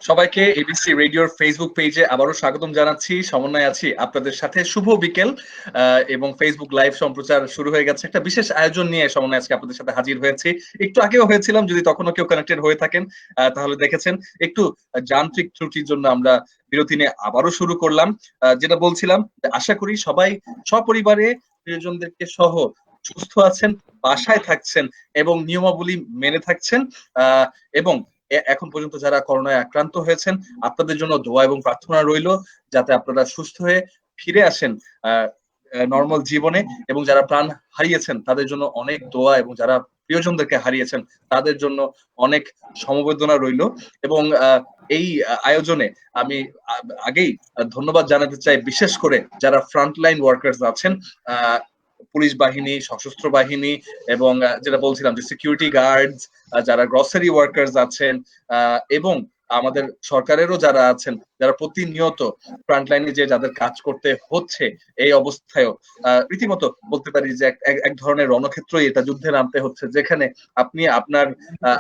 সবাইকে এবিসি রেডিওর ফেসবুক পেজে আবারও স্বাগতম জানাচ্ছি। সমন্বয় আছি আপনাদের সাথে। শুভ বিকেল। এবং ফেসবুক লাইভ সম্প্রচার শুরু হয়ে গেছে। একটা বিশেষ আয়োজন নিয়ে সমন্বয় আজকে আপনাদের সাথে হাজির হয়েছি। একটু আগেও হয়েছিলাম, যদি তখনও কেউ কানেক্টেড হয়ে থাকেন তাহলে দেখেছেন। একটু যান্ত্রিক ত্রুটির জন্য আমরা বিরতি নিয়ে আবারও শুরু করলাম। যেটা বলছিলাম, আশা করি সবাই সপরিবারে প্রিয়জনদেরকে সহ সুস্থ আছেন, বাসায় থাকছেন এবং নিয়মাবলী মেনে থাকছেন। এবং এখন পর্যন্ত যারা করোনায় আক্রান্ত হয়েছেন, আপনাদের জন্য দোয়া এবং প্রার্থনা রইল যাতে আপনারা সুস্থ হয়ে ফিরে আসেন নর্মাল জীবনে। এবং যারা প্রাণ হারিয়েছেন তাদের জন্য অনেক দোয়া, এবং যারা প্রিয়জনদেরকে হারিয়েছেন তাদের জন্য অনেক সমবেদনা রইল। এবং এই আয়োজনে আমি আগেই ধন্যবাদ জানাতে চাই, বিশেষ করে যারা ফ্রন্টলাইন ওয়ার্কার্স আছেন, পুলিশ বাহিনী, সশস্ত্র বাহিনী, এবং যেটা বলছিলাম যে সিকিউরিটি গার্ডস, যারা গ্রসারি ওয়ার্কার্স আছেন, এবং আমাদের সরকারেরও যারা আছেন, যারা প্রতিনিয়ত ফ্রন্টলাইনে যে যাদের কাজ করতে হচ্ছে এই অবস্থায়ও, রীতিমতো বলতে পারি যে এক ধরনের রণক্ষেত্রই এটা, যুদ্ধে নামতে হচ্ছে, যেখানে আপনি আপনার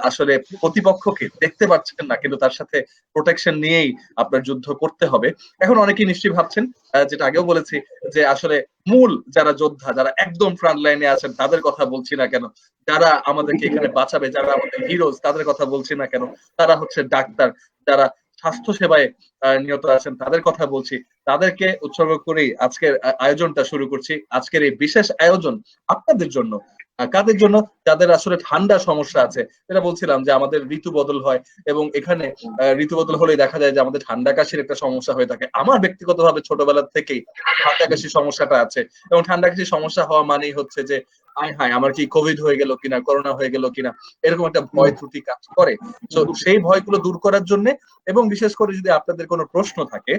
আসলে প্রতিপক্ষকে দেখতে পাচ্ছেন না, কিন্তু তার সাথে প্রোটেকশন নিয়েই আপনার যুদ্ধ করতে হবে। এখন অনেকেই নিশ্চয়ই ভাবছেন, যেটা আগেও বলেছি, যে আসলে মূল যারা যোদ্ধা, যারা একদম ফ্রন্ট লাইনে আছেন তাদের কথা বলছি না কেন, যারা আমাদেরকে এখানে বাঁচাবে, যারা আমাদের হিরোজ তাদের কথা বলছি না কেন, তারা হচ্ছে ডাক্তার, যারা স্বাস্থ্য সেবায় নিহত আছেন তাদের কথা বলছি। তাদেরকে উৎসর্গ করেই আজকের আয়োজনটা শুরু করছি। আজকের এই বিশেষ আয়োজন আপনাদের জন্য। কাদের জন্য? যাদের আসলে ঠান্ডা সমস্যা আছে। যেটা বলছিলাম যে আমাদের ঋতু বদল হয়, এবং এখানে ঋতু বদল হলেই দেখা যায় যে আমাদের ঠান্ডা কাশির একটা সমস্যা হয়ে থাকে। আমার ব্যক্তিগতভাবে ছোটবেলা থেকেই ঠান্ডা কাশির সমস্যাটা আছে, এবং ঠান্ডা কাশির সমস্যা হওয়া মানেই হচ্ছে যে হায় হায় আমার কি কোভিড হয়ে গেল কিনা, করোনা হয়ে গেল কিনা, এরকম একটা ভয় ত্রুটি কাজ করে। তো সেই ভয়গুলো দূর করার জন্য, এবং বিশেষ করে যদি আপনাদের কোনো প্রশ্ন থাকে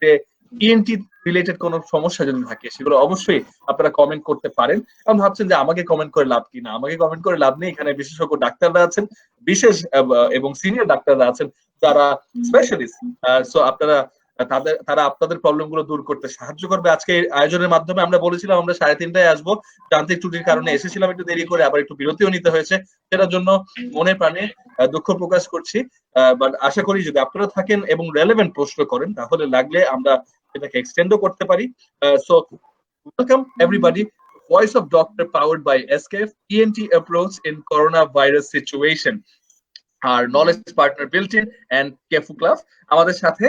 যে ইএনটি রিলেটেড কোনো সমস্যা যদি থাকে, সেগুলো অবশ্যই আপনারা কমেন্ট করতে পারেন। কারণ ভাবছেন যে আমাকে কমেন্ট করে লাভ কি? না, আমাকে কমেন্ট করে লাভ নেই। এখানে বিশেষজ্ঞ ডাক্তাররা আছেন, বিশেষ এবং সিনিয়র ডাক্তাররা আছেন যারা স্পেশালিস্ট। সো আপনারা তারা আপনাদের প্রবলেম গুলো দূর করতে সাহায্য করবে। আজকে এই আয়োজনের মাধ্যমে আমরা বলেছিলাম আমরা 3:30টায় আসবো, যান্ত্রিক ত্রুটির কারণে এসেছিলাম একটু দেরি করে, আবার একটু বিরতিও নিতে হয়েছে। সেটার জন্য মনে প্রাণে দুঃখ প্রকাশ করছি। বাট আশা করি যদি আপনারা থাকেন এবং রেলেভেন্ট প্রশ্ন করেন, তাহলে লাগলে আমরা এটাকে এক্সটেন্ডও করতে পারি। So welcome everybody. Voice of Doctor powered by SKF ENT approach in coronavirus situation. আর knowledge partner built in and Kefuclav. আমাদের সাথে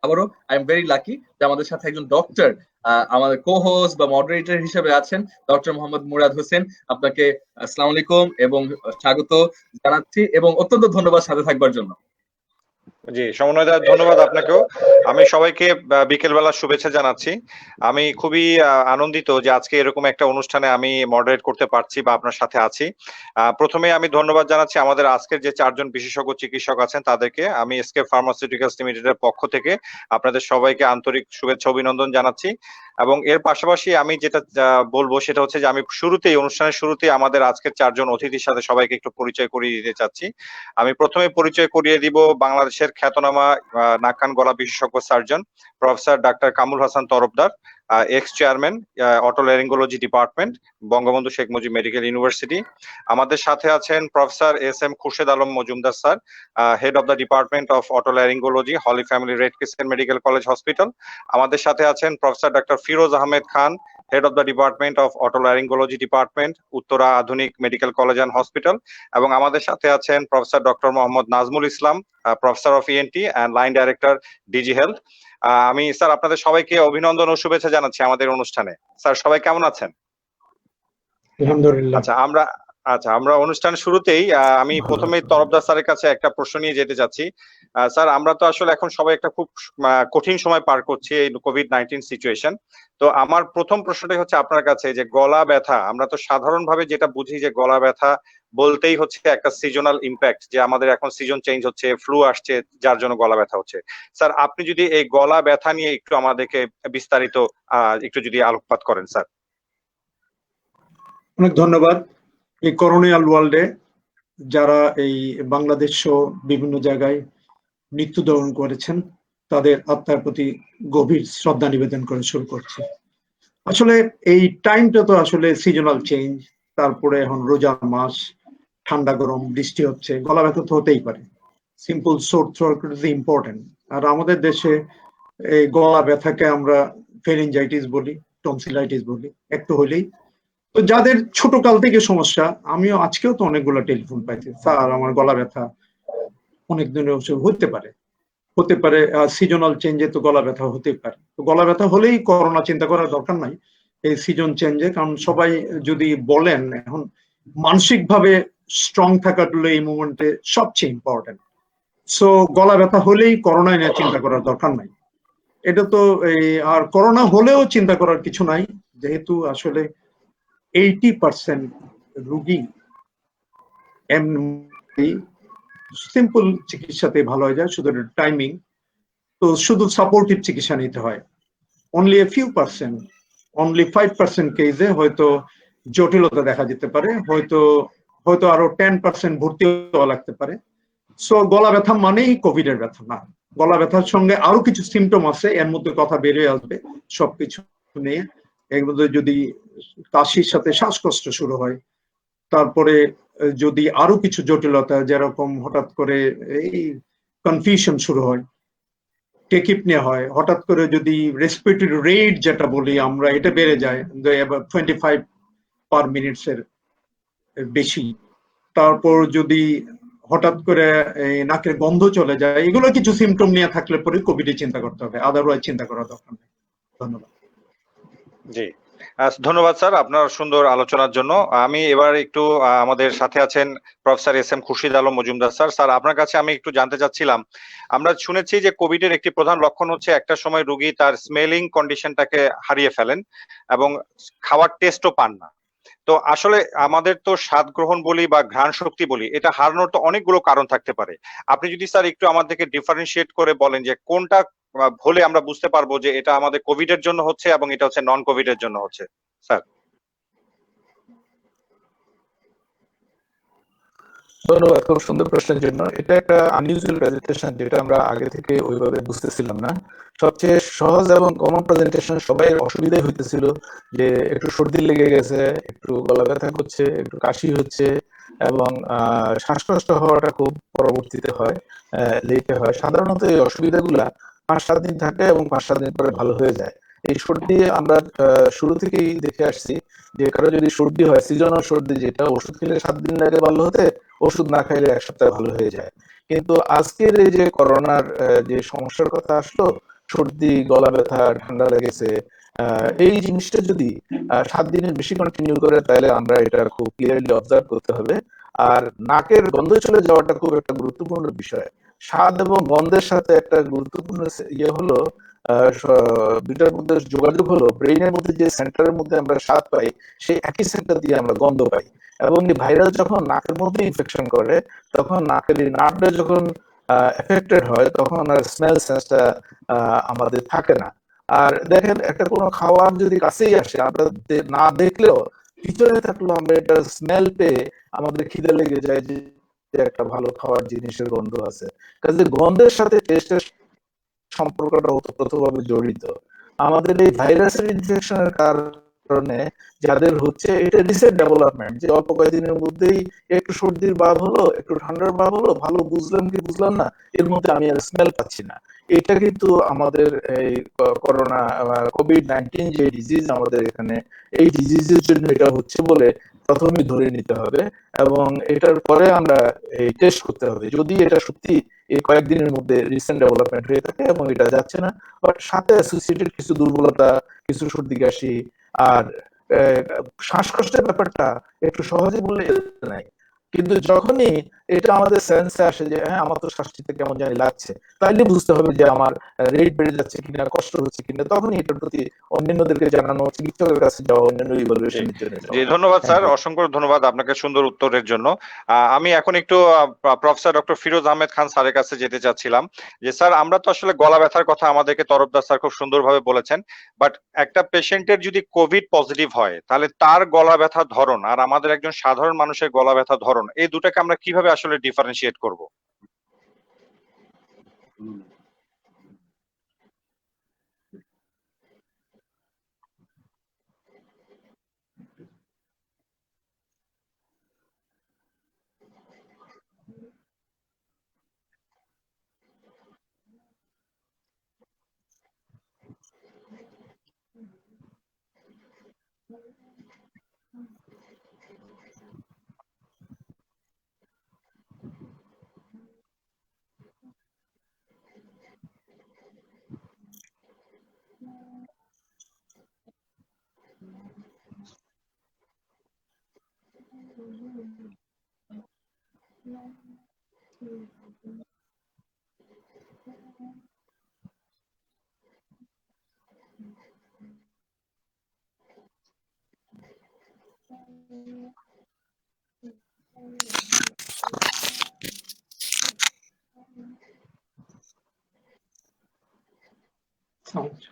আবারও আই এম ভেরি লাকি যে আমাদের সাথে একজন ডক্টর আমাদের কো-হোস্ট বা মডারেটর হিসেবে আছেন, ডক্টর মোহাম্মদ মুরাদ হোসেন। আপনাকে আসসালামু আলাইকুম এবং স্বাগত জানাচ্ছি, এবং অত্যন্ত ধন্যবাদ সাথে থাকবার জন্য। জি, সমন্বয় দা, ধন্যবাদ আপনাকেও। আমি সবাইকে বিকেলবেলা শুভেচ্ছা জানাচ্ছি। আমি খুবই আনন্দিত যে আজকে এরকম একটা অনুষ্ঠানে আমি মডারেট করতে পারছি বা আপনার সাথে আছি। প্রথমে আমি ধন্যবাদ জানাচ্ছি আমাদের আজকের যে 4 জন বিশেষজ্ঞ চিকিৎসক আছেন তাদেরকে। আমি এসকেপ ফার্মাসিউটিক্যালস লিমিটেডের পক্ষ থেকে আপনাদের সবাইকে আন্তরিক শুভেচ্ছা অভিনন্দন জানাচ্ছি। এবং এর পাশাপাশি আমি যেটা বলবো সেটা হচ্ছে যে আমি অনুষ্ঠানের শুরুতেই আমাদের আজকের 4 জন অতিথির সাথে সবাইকে একটু পরিচয় করিয়ে দিতে চাচ্ছি। আমি প্রথমে পরিচয় করিয়ে দিব বাংলাদেশের খ্যাতনামা নাক কান গলা বিশেষজ্ঞ surgeon professor doctor Kamrul Hasan Tarafdar, ex chairman otolaryngology department, Bangabandhu Sheikh Mujib Medical University. আমাদের সাথে আছেন professor S M Khurshed Alam Majumder sir, head of the department of otolaryngology, Holy Family Red Crescent Medical College Hospital. আমাদের সাথে আছেন professor doctor Firoz Ahmed Khan, head of the department of otolaryngology department, Uttara Adhunik Medical College and Hospital. এবং আমাদের সাথে আছেন professor doctor Mohammad Nazmul Islam, professor of ENT and line director DG health. আমি sir আপনাদের সবাইকে অভিনন্দন ও শুভেচ্ছা জানাচ্ছি আমাদের অনুষ্ঠানে। স্যার সবাই কেমন আছেন? আলহামদুলিল্লাহ। আমরা অনুষ্ঠান শুরুতেই আমি প্রথমেই তরফদার স্যারের কাছে একটা প্রশ্ন নিয়ে যেতে চাচ্ছি। স্যার, আমরা তো আসলে এখন সবাই একটা খুব কঠিন সময় পার করছি, এই কোভিড-19 সিচুয়েশন। তো আমার প্রথম প্রশ্নটাই হচ্ছে আপনার কাছে, যে গলা ব্যথা, আমরা তো সাধারণভাবে যেটা বুঝি যে গলা ব্যথা বলতেই হচ্ছে একটা সিজনাল ইম্প্যাক্ট, যে আমাদের এখন সিজন চেঞ্জ হচ্ছে, ফ্লু আসছে, যার জন্য গলা ব্যথা হচ্ছে। স্যার, আপনি যদি এই গলা ব্যথা নিয়ে একটু আমাদেরকে বিস্তারিত একটু যদি আলোকপাত করেন স্যার। অনেক ধন্যবাদ। এই করোনিয়াল ওয়ার্ল্ডে যারা এই বাংলাদেশ সহ বিভিন্ন জায়গায় মৃত্যুবরণ করেছেন তাদের আত্মার প্রতি গভীর শ্রদ্ধা নিবেদন করে শুরু করছি। আসলে এই টাইমটা তো আসলে সিজনাল চেঞ্জ, তারপরে এখন রোজা মাস, ঠান্ডা গরম বৃষ্টি হচ্ছে, গলা ব্যথা তো হতেই পারে। Simple sore throat is important. আর আমাদের দেশে এই গলা ব্যথাকে আমরা ফেরিনজাইটিস বলি, টনসিলাইটিস বলি, একটু হলেই। তো যাদের ছোট কাল থেকে সমস্যা, আমিও আজকেও তো অনেকগুলো টেলিফোন পাইছি, স্যার আমার গলা ব্যথা অনেক দিনের হতে পারে, হতে পারে সিজনাল চেঞ্জে তো গলা ব্যথা হতে পারে। তো গলা ব্যথা হলেই করোনা চিন্তা করার দরকার নাই এই সিজন চেঞ্জে, কারণ সবাই যদি বলেন এখন মানসিক ভাবে স্ট্রং থাকাটা এই মুমেন্টে সবচেয়ে ইম্পর্টেন্ট। সো গলা ব্যথা হলেই করোনা নিয়ে চিন্তা করার দরকার নাই। এটা তো এই আর করোনা হলেও চিন্তা করার কিছু নাই, যেহেতু আসলে 80% রুগী এমনি সিম্পল চিকিৎসাতে ভালো হয়ে যায়, শুধু টাইমিং। তো শুধু সাপোর্টিভ চিকিৎসা নিতে হয়। Only a few percent, only 5% কেসে হয়তো জটিলতা দেখা যেতে পারে, হয়তো হয়তো আরো 10% ভর্তি হওয়া লাগতে পারে। সো গলা ব্যথা মানেই কোভিড এর ব্যথা না। গলা ব্যথার সঙ্গে আরো কিছু সিমটম আছে, এর মধ্যে কথা বেরিয়ে আসবে সবকিছু নিয়ে। এর মধ্যে যদি কাশির সাথে শ্বাসকষ্ট শুরু হয়, তারপরে যদি আরো কিছু জটিলতা, যেরকম হঠাৎ করে এই কনফিউশন শুরু হয়, টেকিপনিয়া হয়, হঠাৎ করে যদি রেসপিরেটরি রেট যেটা বলি আমরা, এটা বেড়ে যায় 25 পার মিনিটস এর বেশি, তারপর যদি হঠাৎ করে এই নাকের গন্ধ চলে যায়, এগুলো কিছু সিমটম নিয়ে থাকলে পরে কোভিড চিন্তা করতে হবে, আদারওয়াইজ চিন্তা করার দরকার নেই। ধন্যবাদ। জি, ধন্যবাদ স্যার আপনার সুন্দর আলোচনার জন্য। আমি এবার একটু আমাদের সাথে আছেন professor S M Khurshid Alam Majumder sir. Sir আপনার কাছে আমি একটু জানতে চাচ্ছিলাম, আমরা শুনেছি যে কোভিড এর একটি প্রধান লক্ষণ হচ্ছে একটা সময় রোগী তার স্মেলিং কন্ডিশনটাকে হারিয়ে ফেলেন এবং খাওয়ার টেস্টও পান না। তো আসলে আমাদের তো স্বাদ গ্রহণ বলি বা ঘ্রাণ শক্তি বলি, এটা হারানোর তো অনেকগুলো কারণ থাকতে পারে। আপনি যদি স্যার একটু আমাদেরকে ডিফারেন্সিয়েট করে বলেন যে কোনটা হলে আমরা বুঝতে পারবো যে এটা আমাদের কোভিড এর জন্য হচ্ছে এবং এটা হচ্ছে নন কোভিড এর জন্য হচ্ছে স্যার। ধন্যবাদ খুব সুন্দর প্রশ্নের জন্য। এটা একটা আনইউজুয়াল প্রেজেন্টেশন, যেটা আমরা আগে থেকে ওইভাবে বুঝতেছিলাম না। সবচেয়ে সহজ এবং কমন প্রেজেন্টেশন, সবাই অসুবিধাই হইতেছিল যে একটু সর্দি লেগে গেছে, একটু গলা ব্যথা করছে, একটু কাশি হচ্ছে, এবং শ্বাসকষ্ট হওয়াটা খুব পরবর্তীতে হয়, লেটে হয়। সাধারণত এই অসুবিধাগুলা 5-7 দিন থাকে এবং 5-7 দিন পরে ভালো হয়ে যায়। এই সর্দি আমরা শুরু থেকেই দেখে আসছি যে কারো যদি সর্দি হয়, সিজনাল সর্দি, যেটা ওষুধ খেলে 7 দিন লাগে ভালো হতে, ওষুধ না খাইলে 1 সপ্তাহে ভালো হয়ে যায়। কিন্তু আজকের এই যে করোনার যে সমস্যার কথা আসলো, সর্দি, গলা ব্যথা, ঠান্ডা লেগেছে, এই জিনিসটা যদি 7 দিনের বেশি কন্টিনিউ করে, তাহলে আমরা এটা খুব ক্লিয়ারলি অবজার্ভ করতে হবে। আর নাকের গন্ধ চলে যাওয়াটা খুব একটা গুরুত্বপূর্ণ বিষয়। স্বাদ এবং গন্ধের সাথে একটা গুরুত্বপূর্ণ ইয়ে হলো, দুইটার মধ্যে যোগাযোগ হলো, ব্রেইনের মধ্যে যে সেন্টারের মধ্যে আমরা স্বাদ পাই, সেই একই সেন্টার দিয়ে আমরা গন্ধ পাই। এবং এই ভাইরাস যখন নাকের মধ্যে ইনফেকশন করে, তখন নাকের এই নার্ভটা যখন এফেক্টেড হয়, তখন আর স্মেল সেন্সটা আমাদের থাকে না। আর দেখেন, একটা কোনো খাওয়ার যদি কাছেই আসে, আমরা না দেখলেও, পিছনে থাকলেও আমরা এটা স্মেল পেয়ে আমাদের খিদে লেগে যায় যে একটা ভালো খাওয়ার জিনিসের গন্ধ আছে। কাজে গন্ধের সাথে টেস্টের সম্পর্কটা ওতপ্রোতভাবে জড়িত। আমাদের এই ভাইরাসের ইনফেকশনের কারণে যাদের হচ্ছে, এটা রিসেন্ট ডেভেলপমেন্ট, যে অল্প কয়েকদিনের মধ্যেই একটু সর্দির ভাব হলো, একটু ঠান্ডার ভাব হলো, ভালো বুঝলাম কি বুঝলাম না, এর মধ্যে আমি আর স্মেল পাচ্ছি না। এটা কিন্তু আমাদের এই করোনা, কোভিড-19 যে ডিজিজ আমাদের এখানে, এই ডিজিজের জন্য এটা হচ্ছে বলে প্রথমেই ধরে নিতে হবে, এবং এটার পরে আমরা এই টেস্ট করতে হবে যদি এটা সত্যি এই কয়েকদিনের মধ্যে রিসেন্ট ডেভেলপমেন্ট হয়ে থাকে এবং এটা যাচ্ছে না। বাট সাথে অ্যাসোসিয়েটেড কিছু দুর্বলতা, কিছু সর্দি কাশি আর শ্বাসকষ্টের ব্যাপারটা একটু সহজে বললে নাই, কিন্তু যখনই এটা আমাদের সেন্সে আসে যে হ্যাঁ, আমার তো শ্বাস নিতে কেমন জানি লাগছে, তাইলে বুঝতে হবে যে আমার রেট বেড়ে যাচ্ছে কিনা, কষ্ট হচ্ছে কিনা, তখনই এটার প্রতি অন্যান্যদেরকে জানানো, চিকিৎসকের কাছে যাওয়া, অন্যান্য ইভালুয়েশনের জন্য জি, যাওয়া। ধন্যবাদ থ্যাংক স্যার, ইউ। অসংখ্য ধন্যবাদ আপনাকে সুন্দর উত্তরের জন্য। আমি এখন একটু প্রফেসর ডক্টর ফিরোজ আহমেদ খান স্যারের কাছে যেতে চাচ্ছিলাম যে স্যার, আমরা তো আসলে গলা ব্যথার কথা আমাদেরকে তরফদার স্যার খুব সুন্দরভাবে বলেছেন, বাট একটা পেশেন্টের যদি কোভিড পজিটিভ হয়, তাহলে তার গলা ব্যথার ধরন আর আমাদের একজন সাধারণ মানুষের গলা ব্যথার ধরন, এই দুটাকে আমরা কিভাবে আসলে ডিফারেন্সিয়েট করব? Sound.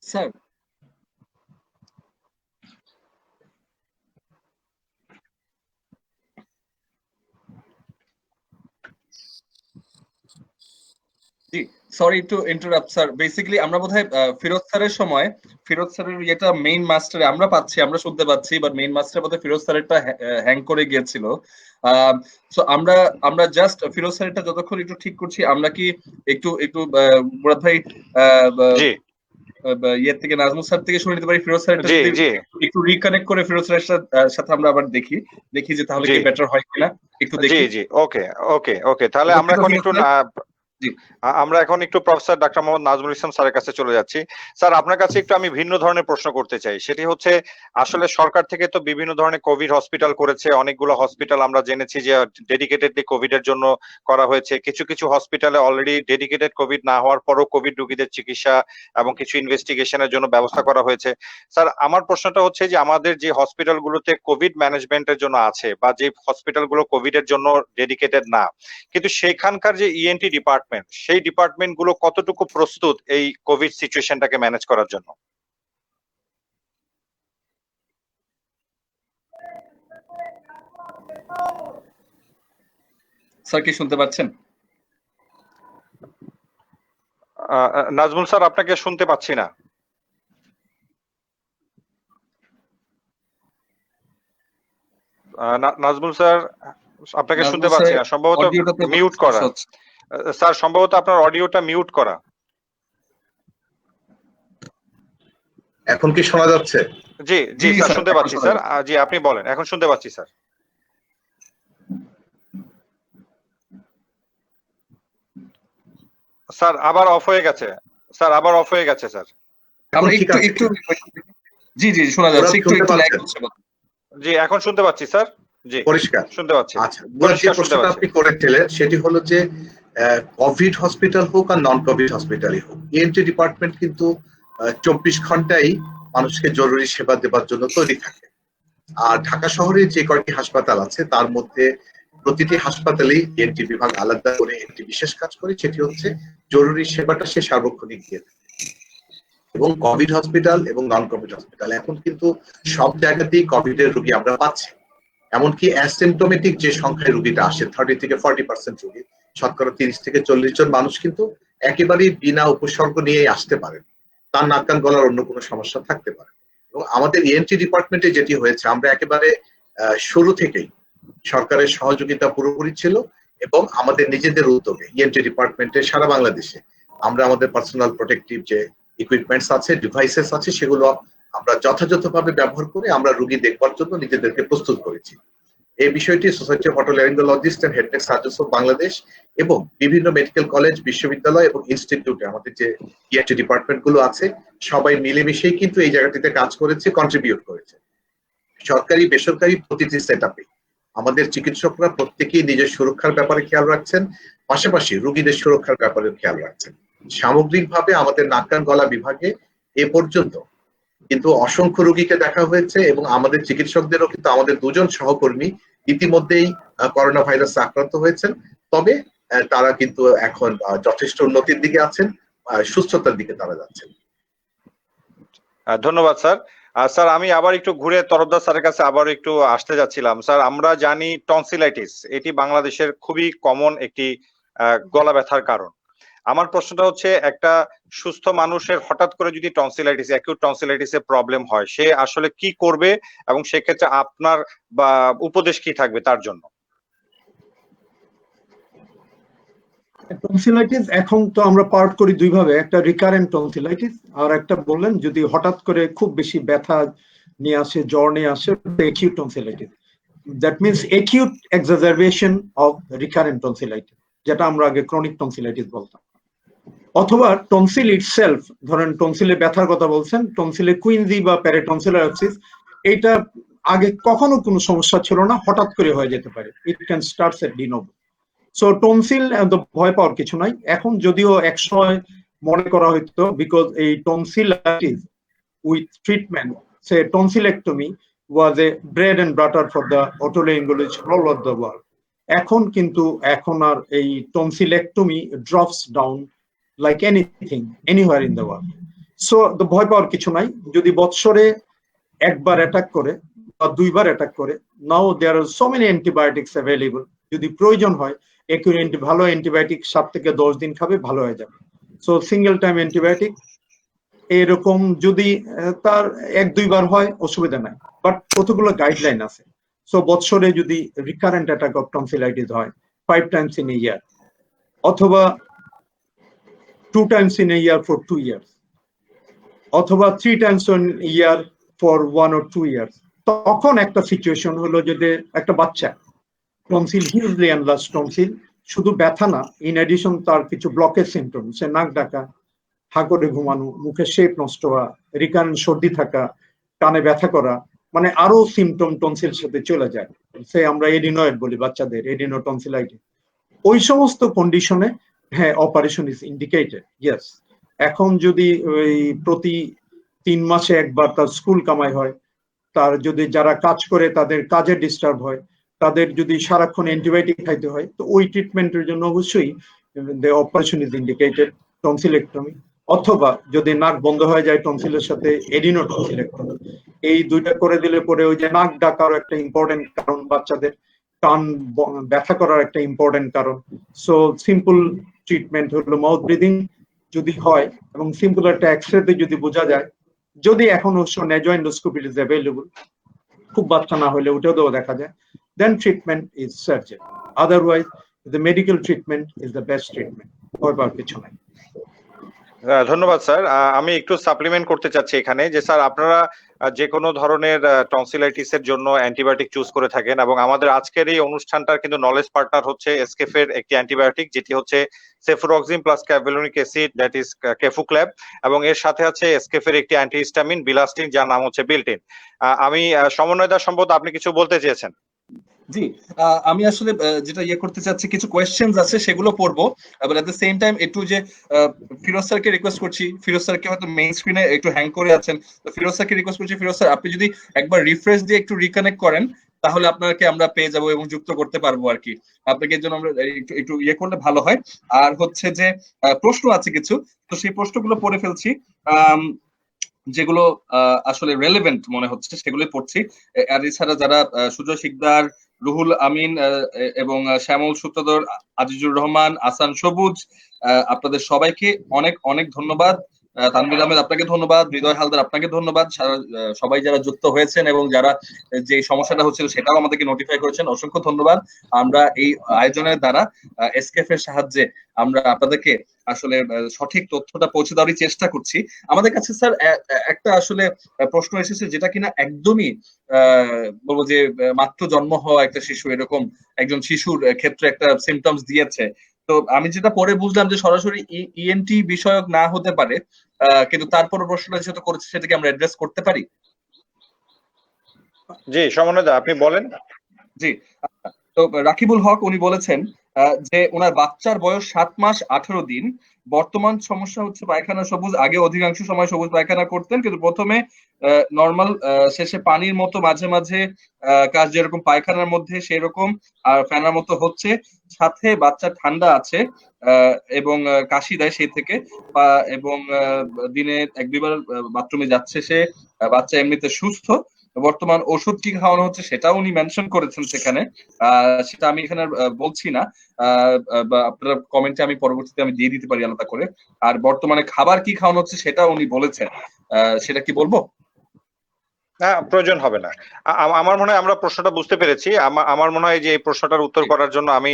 Sir G, sorry to interrupt sir. Basically আমরা বোধহয় ফিরোজ স্যারের সময় ফিরোজ স্যারের ইয়েটা মেইন মাস্টারে আমরা পাচ্ছি, আমরা শুনতে পাচ্ছি, বাট মেইন মাস্টারে বোধহয় ফিরোজ স্যারেরটা হ্যাং করে গিয়েছিল। সো আমরা আমরা জাস্ট ফিরোজ স্যারেরটা যতক্ষণ একটু ঠিক করছি, আমরা কি একটু একটু মুরাদ ভাই জি ইয়ের থেকে নাজমুল স্যার থেকে শুনে নিতে পারি ফিরোজ স্যারেরটা জি যদি জি একটু রিকানেক্ট করে ফিরোজ স্যারের সাথে আমরা আবার দেখি দেখি যে তাহলে কি জি বেটার হয় কিনা একটু জি দেখি। জি ওকে ওকে ওকে, তাহলে আমরা এখন একটু জি আমরা এখন একটু প্রফেসর ডাক্তার মোহাম্মদ নাজমুল ইসলাম স্যারের কাছে চলে যাচ্ছি। স্যার, আপনার কাছে একটু আমি ভিন্ন ধরনের প্রশ্ন করতে চাই। সেটি হচ্ছে, আসলে সরকার থেকে তো বিভিন্ন ধরনের কোভিড হসপিটাল করেছে, অনেকগুলো হসপিটাল আমরা জেনেছি যে ডেডিকেটেডলি কোভিড এর জন্য করা হয়েছে। কিছু কিছু হসপিটালে অলরেডি ডেডিকেটেড কোভিড না হওয়ার পরও কোভিড রোগীদের চিকিৎসা এবং কিছু ইনভেস্টিগেশনের জন্য ব্যবস্থা করা হয়েছে। স্যার, আমার প্রশ্নটা হচ্ছে যে আমাদের যে হসপিটালগুলোতে কোভিড ম্যানেজমেন্টের জন্য আছে বা যে হসপিটালগুলো কোভিড এর জন্য ডেডিকেটেড না, কিন্তু সেখানকার যে ইএনটি ডিপার্টমেন্ট, সেই ডিপার্টমেন্ট গুলো কতটুকু প্রস্তুত এই কোভিড সিচুয়েশনটাকে ম্যানেজ করার জন্য? স্যার কি শুনতে পাচ্ছেন? নাজমুল স্যার, আপনাকে শুনতে পাচ্ছি না। নাজমুল স্যার, আপনাকে শুনতে পাচ্ছি না, সম্ভবত মিউট করা। স্যার, সম্ভবত আপনার অডিওটা মিউট করা। এখন কি শোনা যাচ্ছে? জি জি স্যার, শুনতে পাচ্ছি স্যার। জি, আপনি বলেন, এখন শুনতে পাচ্ছি স্যার। স্যার আবার অফ হয়ে গেছে, স্যার আবার অফ হয়ে গেছে স্যার। আমরা একটু একটু জি জি শোনা যাচ্ছে, একটু একটু ল্যাগ হচ্ছে। জি, এখন শুনতে পাচ্ছি স্যার। জি পরিষ্কার শুনতে পাচ্ছি। আচ্ছা, যে প্রশ্নটা আপনি করেছিলেন সেটি হলো যে কোভিড হসপিটাল হোক আর নন কোভিড হসপিটালই হোক, ইএনটি ডিপার্টমেন্ট কিন্তু 24 ঘন্টাই মানুষকে জরুরি সেবা দেওয়ার জন্য তৈরি থাকে। আর ঢাকা শহরে যে কয়েকটি হাসপাতাল আছে তার মধ্যে প্রতিটি হাসপাতালেই ইএনটি বিভাগ আলাদা করে একটি বিশেষ কাজ করে, সেটি হচ্ছে জরুরি সেবাটা সে সার্বক্ষণিক দিয়ে থাকে। এবং কোভিড হসপিটাল এবং নন কোভিড হসপিটাল এখন কিন্তু সব জায়গাতেই কোভিড এর রোগী আমরা পাচ্ছি। এমনকি অ্যাসিম্পটোমেটিক যে সংখ্যায় রোগীটা আসে 30 থেকে 40% রোগী, শতকরা 30 থেকে 40 জন মানুষ কিন্তু একেবারেই বিনা উপসর্গ নিয়ে আসতে পারেন। তার নাক কান গলার অন্য কোনো সমস্যা থাকতে পারে। এবং আমাদের ইএনটি ডিপার্টমেন্টে যেটি হয়েছে, আমরা একেবারে শুরু থেকেই সরকারের সহযোগিতা পুরোপুরি ছিল এবং আমাদের নিজেদের উদ্যোগে ইএনটি ডিপার্টমেন্টে সারা বাংলাদেশে আমরা আমাদের পার্সোনাল প্রোটেক্টিভ যে ইকুইপমেন্টস আছে, ডিভাইসেস আছে, সেগুলো আমরা যথাযথভাবে ব্যবহার করে আমরা রোগী দেখবার জন্য নিজেদেরকে প্রস্তুত করেছি। এই বিষয়টি society of otolaryngologist and head neck surgeons of Bangladesh এবং বিভিন্ন মেডিকেল কলেজ, বিশ্ববিদ্যালয় এবং ইনস্টিটিউটে আমাদের যে ইএনটি ডিপার্টমেন্ট গুলো আছে সবাই মিলেমিশেই কিন্তু এই জায়গাটিতে কাজ করেছে, কন্ট্রিবিউট করেছে। সরকারি বেসরকারি প্রতিটি সেটআপে আমাদের চিকিৎসকরা প্রত্যেকেই নিজের সুরক্ষার ব্যাপারে খেয়াল রাখছেন, পাশাপাশি রোগীদের সুরক্ষার ব্যাপারে খেয়াল রাখছেন। সামগ্রিকভাবে আমাদের নাক কান গলা বিভাগে এ পর্যন্ত কিন্তু অসংখ্য রোগীকে দেখা হয়েছে এবং আমাদের চিকিৎসকদেরও কিন্তু আমাদের দুজন সহকর্মী ইতিমধ্যেই করোনা ভাইরাসে আক্রান্ত হয়েছেন। তবে তারা কিন্তু এখন যথেষ্ট উন্নতির দিকে আছেন, সুস্থতার দিকে তারা যাচ্ছেন। ধন্যবাদ স্যার। স্যার আমি আবার একটু ঘুরে তরফদার স্যারের কাছে আবার একটু আসতে যাচ্ছিলাম। স্যার আমরা জানি টনসিলাইটিস এটি বাংলাদেশের খুবই কমন একটি গলা ব্যথার কারণ। আমার প্রশ্নটা হচ্ছে, একটা সুস্থ মানুষের হঠাৎ করে যদি টনসিলাইটিস, অ্যাকিউট টনসিলাইটিসের প্রবলেম হয়, সে আসলে কি করবে এবং সেক্ষেত্রে আপনার বা উপদেশ কি থাকবে তার জন্য? টনসিলাইটিস এখন তো আমরা পার্ট করি দুই ভাবে, একটা রিকারেন্ট টনসিলাইটিস আর একটা বললেন যদি হঠাৎ করে খুব বেশি ব্যথা নিয়ে আসে, জ্বর নিয়ে আসে, acute tonsillitis. That means acute exacerbation of recurrent tonsillitis, যেটা আমরা আগে ক্রনিক টনসিলাইটিস বলতাম। অথবা টনসিল ইটসেলফ, ধরেন টনসিলে ব্যথার কথা বলছেন, টনসিলে কুইনজি বা প্যারাটনসিলারসিস, এটা আগে কখনো কোনো সমস্যা ছিল না, হঠাৎ করে হয়ে যেতে পারে। It can starts at D novo. So tonsil ভয় পাওয়ার কিছু নাই। এখন যদিও একসময় মনে করা হইতো, বিকজ এই টনসিলাইটিস উইথ ট্রিটমেন্ট, সে tonsillectomy was a bread and butter for the otolaryngologist all over the world. এখন কিন্তু এখন আর এই tonsillectomy drops down like anything anywhere in the world. So the ভয় পাওয়ার কিছু নাই। যদি বৎসরে একবার অ্যাটাক করে বা দুইবার অ্যাটাক করে, now there are so many antibiotics available, যদি প্রয়োজন হয় ভালো অ্যান্টিবায়োটিক 7 থেকে 10 দিন খাবে, ভালো হয়ে যাবে। সো সিঙ্গেল টাইম অ্যান্টিবায়োটিক এরকম যদি তার 1-2 বার হয় অসুবিধা নাই, বাট কতগুলো গাইডলাইন আছে। সো বৎসরে যদি রিকারেন্ট অ্যাটাক অফ টনসিলাইটিস হয় 5 times in a year, অথবা 2 times in a year for 2 years, অথবা 3 times in a year for 1 or 2 years, তখন একটা সিচুয়েশন হলো যদি একটা বাচ্চা টনসিল হিউজলি এনলার্জ টনসিল, শুধু ব্যথা না, ইন এডিশন তার কিছু ব্লকের সিমটম, সে নাক ডাকা, হা করে ঘুমানো, মুখের শেপ নষ্ট হওয়া, রিকারেন্ট সর্দি থাকা, কানে ব্যথা করা, মানে আরো সিমটম টনসিল সাথে চলে যায়। সে আমরা এডিনয়েড বলি বাচ্চাদের, এডিনো টনসিলাইটিস। ওই সমস্ত কন্ডিশনে হ্যাঁ অপারেশন ইজ ইন্ডিকেটেড, ইয়েস। এখন যদি ওই প্রতি 3 মাসে একবার তার স্কুল কামাই হয়, তার যদি যারা কাজ করে তাদের কাজে ডিস্টার্ব হয়, তাদের যদি সারাক্ষণ অ্যান্টিবায়োটিক খাইতে হয়, তো ওই ট্রিটমেন্টের জন্য অবশ্যই the operation is indicated, tonsillectomy. অথবা যদি নাক বন্ধ হয়ে যায় টনসিলের সাথে, এডিনো টনসিলেক্টমি। এই দুইটা করে দিলে পরে ওই যে নাক ডাকার একটা ইম্পর্টেন্ট কারণ, বাচ্চাদের কান ব্যথা করার একটা ইম্পর্টেন্ট কারণ। সো সিম্পল ট্রিটমেন্ট হলো মাউথ ব্রিদিং যদি হয়, এবং সিম্পল একটা এক্সরেতে যদি বোঝা যায়, যদি এখন অবশ্য নেজোএন্ডোস্কোপি ইজ অ্যাভেলেবল, খুব বাচ্চা না হলে ওটাও দেখা যায়, then treatment is surgery. Otherwise the medical treatment is the best treatment, ভয় পাওয়ার কিছু নাই। ধন্যবাদ স্যার। আমি একটু সাপ্লিমেন্ট করতে চাচ্ছি এখানে যে স্যার আপনারা যে কোনো ধরনের টনসিলাইটিসের জন্য অ্যান্টিবায়োটিক চুজ করে থাকেন, এবং আমাদের আজকের এই অনুষ্ঠানটার কিন্তু নলেজ পার্টনার হচ্ছে এসকেফের একটি অ্যান্টিবায়োটিক, যেটি হচ্ছে cefuroxime plus clavulanic acid, that is Kefuclav, এবং এর সাথে আছে এসকেফের একটি অ্যান্টিহিস্টামিন বিলাস্টিন, যার নাম হচ্ছে বিল্টিন। আমি সমন্বয়দার সম্ভবত আপনি কিছু বলতে চেয়েছেন? জি, আমি আসলে যেটা করতে চাচ্ছি, কিছু কোয়েশ্চেন্স আছে সেগুলো পড়বো, but at the same time একটু যে ফিরোজ স্যারকে রিকোয়েস্ট করছি, ফিরোজ স্যারকে হয়তো মেইন স্ক্রিনে একটু হ্যাং করে আছেন, তো ফিরোজ স্যারকে রিকোয়েস্ট করছি, ফিরোজ স্যার আপনি যদি একবার রিফ্রেশ দিয়ে একটু রিকানেক্ট করেন, তাহলে আপনাকে আমরা পেয়ে যাবো এবং যুক্ত করতে পারবো আর কি। আপনাকে এর জন্য আমরা একটু করলে ভালো হয়। আর হচ্ছে যে প্রশ্ন আছে কিছু, তো সেই প্রশ্নগুলো পড়ে ফেলছি, যেগুলো আসলে রেলেভেন্ট মনে হচ্ছে সেগুলো পড়ছি। আর এছাড়া যারা সুজয় শিকদার, রুহুল আমিন এবং শ্যামল সূত্রধর, আজিজুর রহমান, আসান সবুজ, আপনাদের সবাইকে অনেক অনেক ধন্যবাদ তানভীর আহমেদ আপনাকে ধন্যবাদ, হৃদয় হালদার আপনাকে ধন্যবাদ, সবাই যারা যুক্ত হয়েছেন এবং যারা যে সমস্যাটা হচ্ছিল সেটাও আমাদেরকে নোটিফাই করেছেন, অসংখ্য ধন্যবাদ। আমরা এই আয়োজনের দ্বারা এসকেএফ এর সাহায্যে আমরা আপনাদেরকে আসলে সঠিক তথ্যটা পৌঁছে দেওয়ার চেষ্টা করছি। আমাদের কাছে স্যার একটা আসলে প্রশ্ন এসেছে যেটা কিনা একদমই বলবো যে মাত্র জন্ম হওয়া একটা শিশু, এরকম একজন শিশুর ক্ষেত্রে একটা সিমটমস দিয়েছে। তো আমি যেটা পরে বুঝলাম যে সরাসরি ইএনটি বিষয়ক না হতে পারে, কিন্তু তারপর প্রশ্নটা যেহেতু করেছে সেটাকে আমরা অ্যাড্রেস করতে পারি। জি সমন্বয় দা, আপনি বলেন। জি, তো রাকিবুল হক উনি বলেছেন যে ওনার বাচ্চার বয়স 7 মাস 18 দিন, বর্তমান সমস্যা হচ্ছে পায়খানা সবুজ, আগে অধিকাংশ সময় সবুজ পায়খানা করতেন, কিন্তু প্রথমে নর্মাল, শেষে পানির মতো, মাঝে মাঝে কাজ যেরকম পায়খানার মধ্যে সেরকম, আর ফেনার মতো হচ্ছে, সাথে বাচ্চা ঠান্ডা আছে এবং কাশি দেয় সেই থেকে, এবং দিনে 1-2 বার বাথরুমে যাচ্ছে সে। বাচ্চা এমনিতে সুস্থ। বর্তমান ওষুধ কি খাওয়ানো হচ্ছে সেটাও উনি মেনশন করেছেন সেখানে, সেটা আমি এখানে বলছি না, বা আপনারা কমেন্টে আমি পরবর্তীতে আমি দিয়ে দিতে পারি আলাদা করে। আর বর্তমানে খাবার কি খাওয়ানো হচ্ছে সেটা উনি বলেছেন, সেটা কি বলবো? না, প্রয়োজন হবে না। আমার মনে হয় আমরা প্রশ্নটা বুঝতে পেরেছি। আমার মনে হয় যে এই প্রশ্নটার উত্তর করার জন্য আমি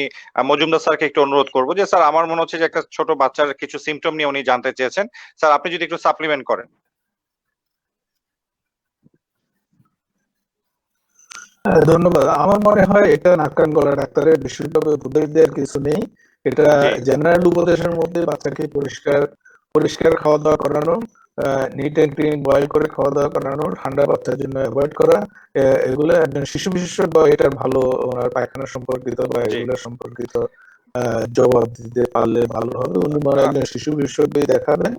মজুমদার স্যারকে একটু অনুরোধ করবো যে স্যার আমার মনে হচ্ছে যে একটা ছোট বাচ্চার কিছু সিমটম নিয়ে উনি জানতে চেয়েছেন। স্যার আপনি যদি একটু সাপ্লিমেন্ট করেন। ধন্যবাদ। আমার মনে হয় এটা নাক কান গলা ডাক্তারের বিশেষভাবে উপদেশ দেওয়ার কিছু নেই। এটা জেনারেল উপদেশের মধ্যে বাচ্চাকে পরিষ্কার খাওয়া দাওয়া করানো, নিট এন্ড ক্লিন বয়েল করে খাওয়া দাওয়া করানো, ঠান্ডা বাচ্চার জন্য অ্যাভয়েড করা, এগুলো একজন শিশু বিশেষজ্ঞ এটার ভালো ওনার পায়খানা সম্পর্কিত বা এগুলো সম্পর্কিত জবাব দিতে পারলে ভালো হবে। উনি মনে হয় একজন শিশু বিশেষজ্ঞই দেখাবেন।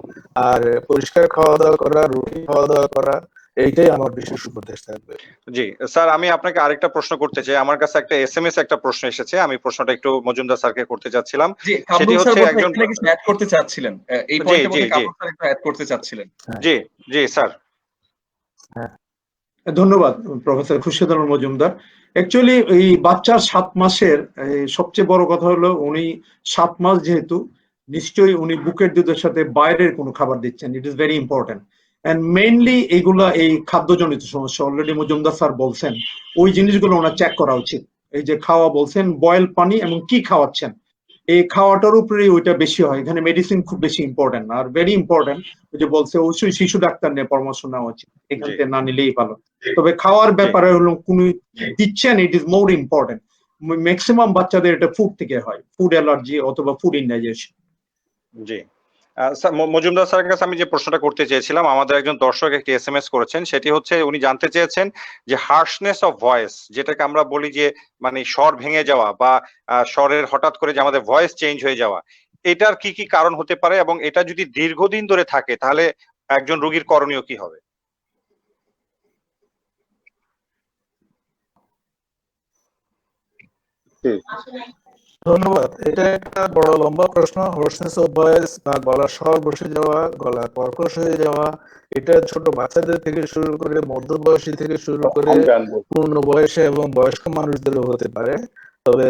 আর পরিষ্কার খাওয়া দাওয়া করা, রুটিন খাওয়া দাওয়া করা, এইটাই আমার বিশেষ উপদেশ থাকবে। জি স্যার, আমি আপনাকে আরেকটা প্রশ্ন করতে চাই। আমার কাছে একটা এসএমএস একটা প্রশ্ন এসেছে, আমি প্রশ্নটা একটু মজুমদার স্যারকে করতে চাচ্ছিলাম। সেটি হচ্ছে একজন কিছু অ্যাড করতে চাচ্ছিলেন, এই পয়েন্টে বলতে কামরুল স্যার একটু অ্যাড করতে চাচ্ছিলেন। জি জি স্যার। ধন্যবাদ প্রফেসর খুরশেদ আলম মজুমদার। অ্যাকচুয়ালি এই বাচ্চার 7 মাসের সবচেয়ে বড় কথা হলো উনি 7 মাস যেহেতু, নিশ্চয়ই উনি বুকের দুধের সাথে বাইরের কোনো খাবার দিচ্ছেন, it is very important. And mainly এইগুলা এই খাদ্যজনিত সমস্যা, অলরেডি মজুমদার স্যার বলছেন ওই জিনিসগুলো ওনার চেক করা উচিত। এই যে খাওয়া বলছেন, বয়েল পানি এবং কি খাওয়াচ্ছেন, এই খাওয়াটার উপরেই ওইটা বেশি হয়। এখানে মেডিসিন খুব বেশি ইম্পর্টেন্ট আর ভেরি ইম্পর্টেন্ট। ওই যে বলছে অবশ্যই শিশু ডাক্তার নিয়ে পরামর্শ নেওয়া উচিত, এখান থেকে না নিলেই ভালো। তবে খাওয়ার ব্যাপারে হলো কোন দিচ্ছেন, it is more important. Maximum বাচ্চাদের এটা ফুড থেকে হয়, ফুড অ্যালার্জি অথবা ফুড ইনডাইজেশন। জি মজুমদার স্যারের কাছে আমি যে প্রশ্নটা করতে চেয়েছিলাম, আমাদের একজন দর্শক একটি এসএমএস করেছেন, সেটি হচ্ছে উনি জানতে চেয়েছেন যে হার্শনেস অফ ভয়েস, যেটাকে আমরা বলি যে মানে স্বর ভেঙে যাওয়া বা স্বরের হঠাৎ করে যে আমাদের ভয়েস চেঞ্জ হয়ে যাওয়া, এটার কি কি কারণ হতে পারে এবং এটা যদি দীর্ঘদিন ধরে থাকে তাহলে একজন রোগীর করণীয় কি হবে? ধন্যবাদ। এটা একটা বড় লম্বা প্রশ্ন। হোর্সনেস অফ ভয়েস বা গলার স্বর বসে যাওয়া, গলা কর্কশ হয়ে যাওয়া, এটা ছোট বাচ্চাদের থেকে শুরু করে মধ্যবয়সী থেকে শুরু করে পূর্ণ বয়সে এবং বয়স্ক মানুষদেরও হতে পারে। তবে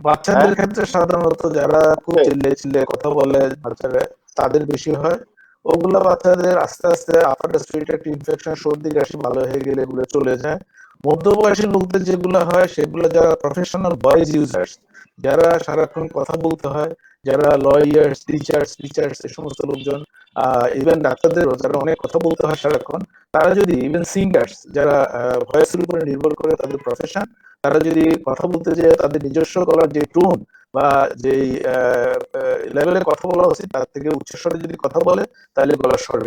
বাচ্চাদের ক্ষেত্রে সাধারণত যারা খুব চিল্লে কথা বলে বাচ্চারা, তাদের বেশি হয়। ওগুলা বাচ্চাদের আস্তে আস্তে আপার রেসপিরেটরি ইনফেকশন, সর্দি কাশি ভালো হয়ে গেলে এগুলো চলে যায়। মধ্যবয়সী লোকদের যেগুলো হয় সেগুলো যারা প্রফেশনাল ভয়েস ইউজার্স, যারা সারাক্ষণ কথা বলতে হয়, যারা লয়ার্স, টিচার্স এই সমস্ত লোকজন, ইভেন ডাক্তারদেরও যারা অনেক কথা বলতে হয় সারাক্ষণ, তারা যদি, ইভেন সিঙ্গার্স যারা ভয়েসের উপরে নির্ভর করে তাদের প্রফেশন, তারা যদি কথা বলতে যেয়ে তাদের নিজস্ব গলার যে টোন বা যে লেভেলে কথা বলা উচিত তার থেকে উচ্চস্বরে যদি কথা বলে, তাহলে গলার স্বর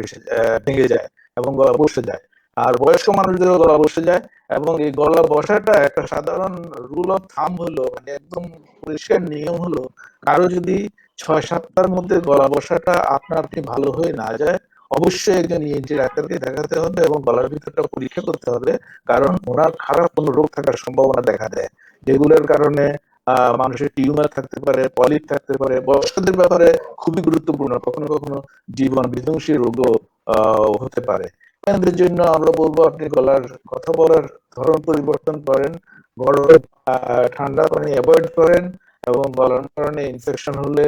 ভেঙে যায় এবং গলা বসে যায়। আর বয়স্ক মানুষদেরও গলা বসে যায়। এবং এই গলা বসাটা একটা সাধারণ রুল অফ থাম হলো, মানে একদম পরিষ্কার নিয়ম হলো, কারো যদি 6-7টার মধ্যে গলা বসাটা আপনি ভালো হয়ে না যায়, অবশ্যই একজন ইএনটি ডাক্তারকে দেখাতে হবে এবং গলার ভিতরটা পরীক্ষা করতে হবে, কারণ ওনার খারাপ কোনো রোগ থাকার সম্ভাবনা দেখা দেয়, যেগুলোর কারণে মানুষের টিউমার থাকতে পারে, পলিপ থাকতে পারে। বয়স্কদের ব্যাপারে খুবই গুরুত্বপূর্ণ, কখনো কখনো জীবন বিধ্বংসী রোগও হতে পারে। এদের জন্য আমরা বলবো আপনি গলার কথা বলার ধরন পরিবর্তন করেন, গরম ঠান্ডা পানি অ্যাভয়েড করেন এবং গলার কারণে ইনফেকশন হলে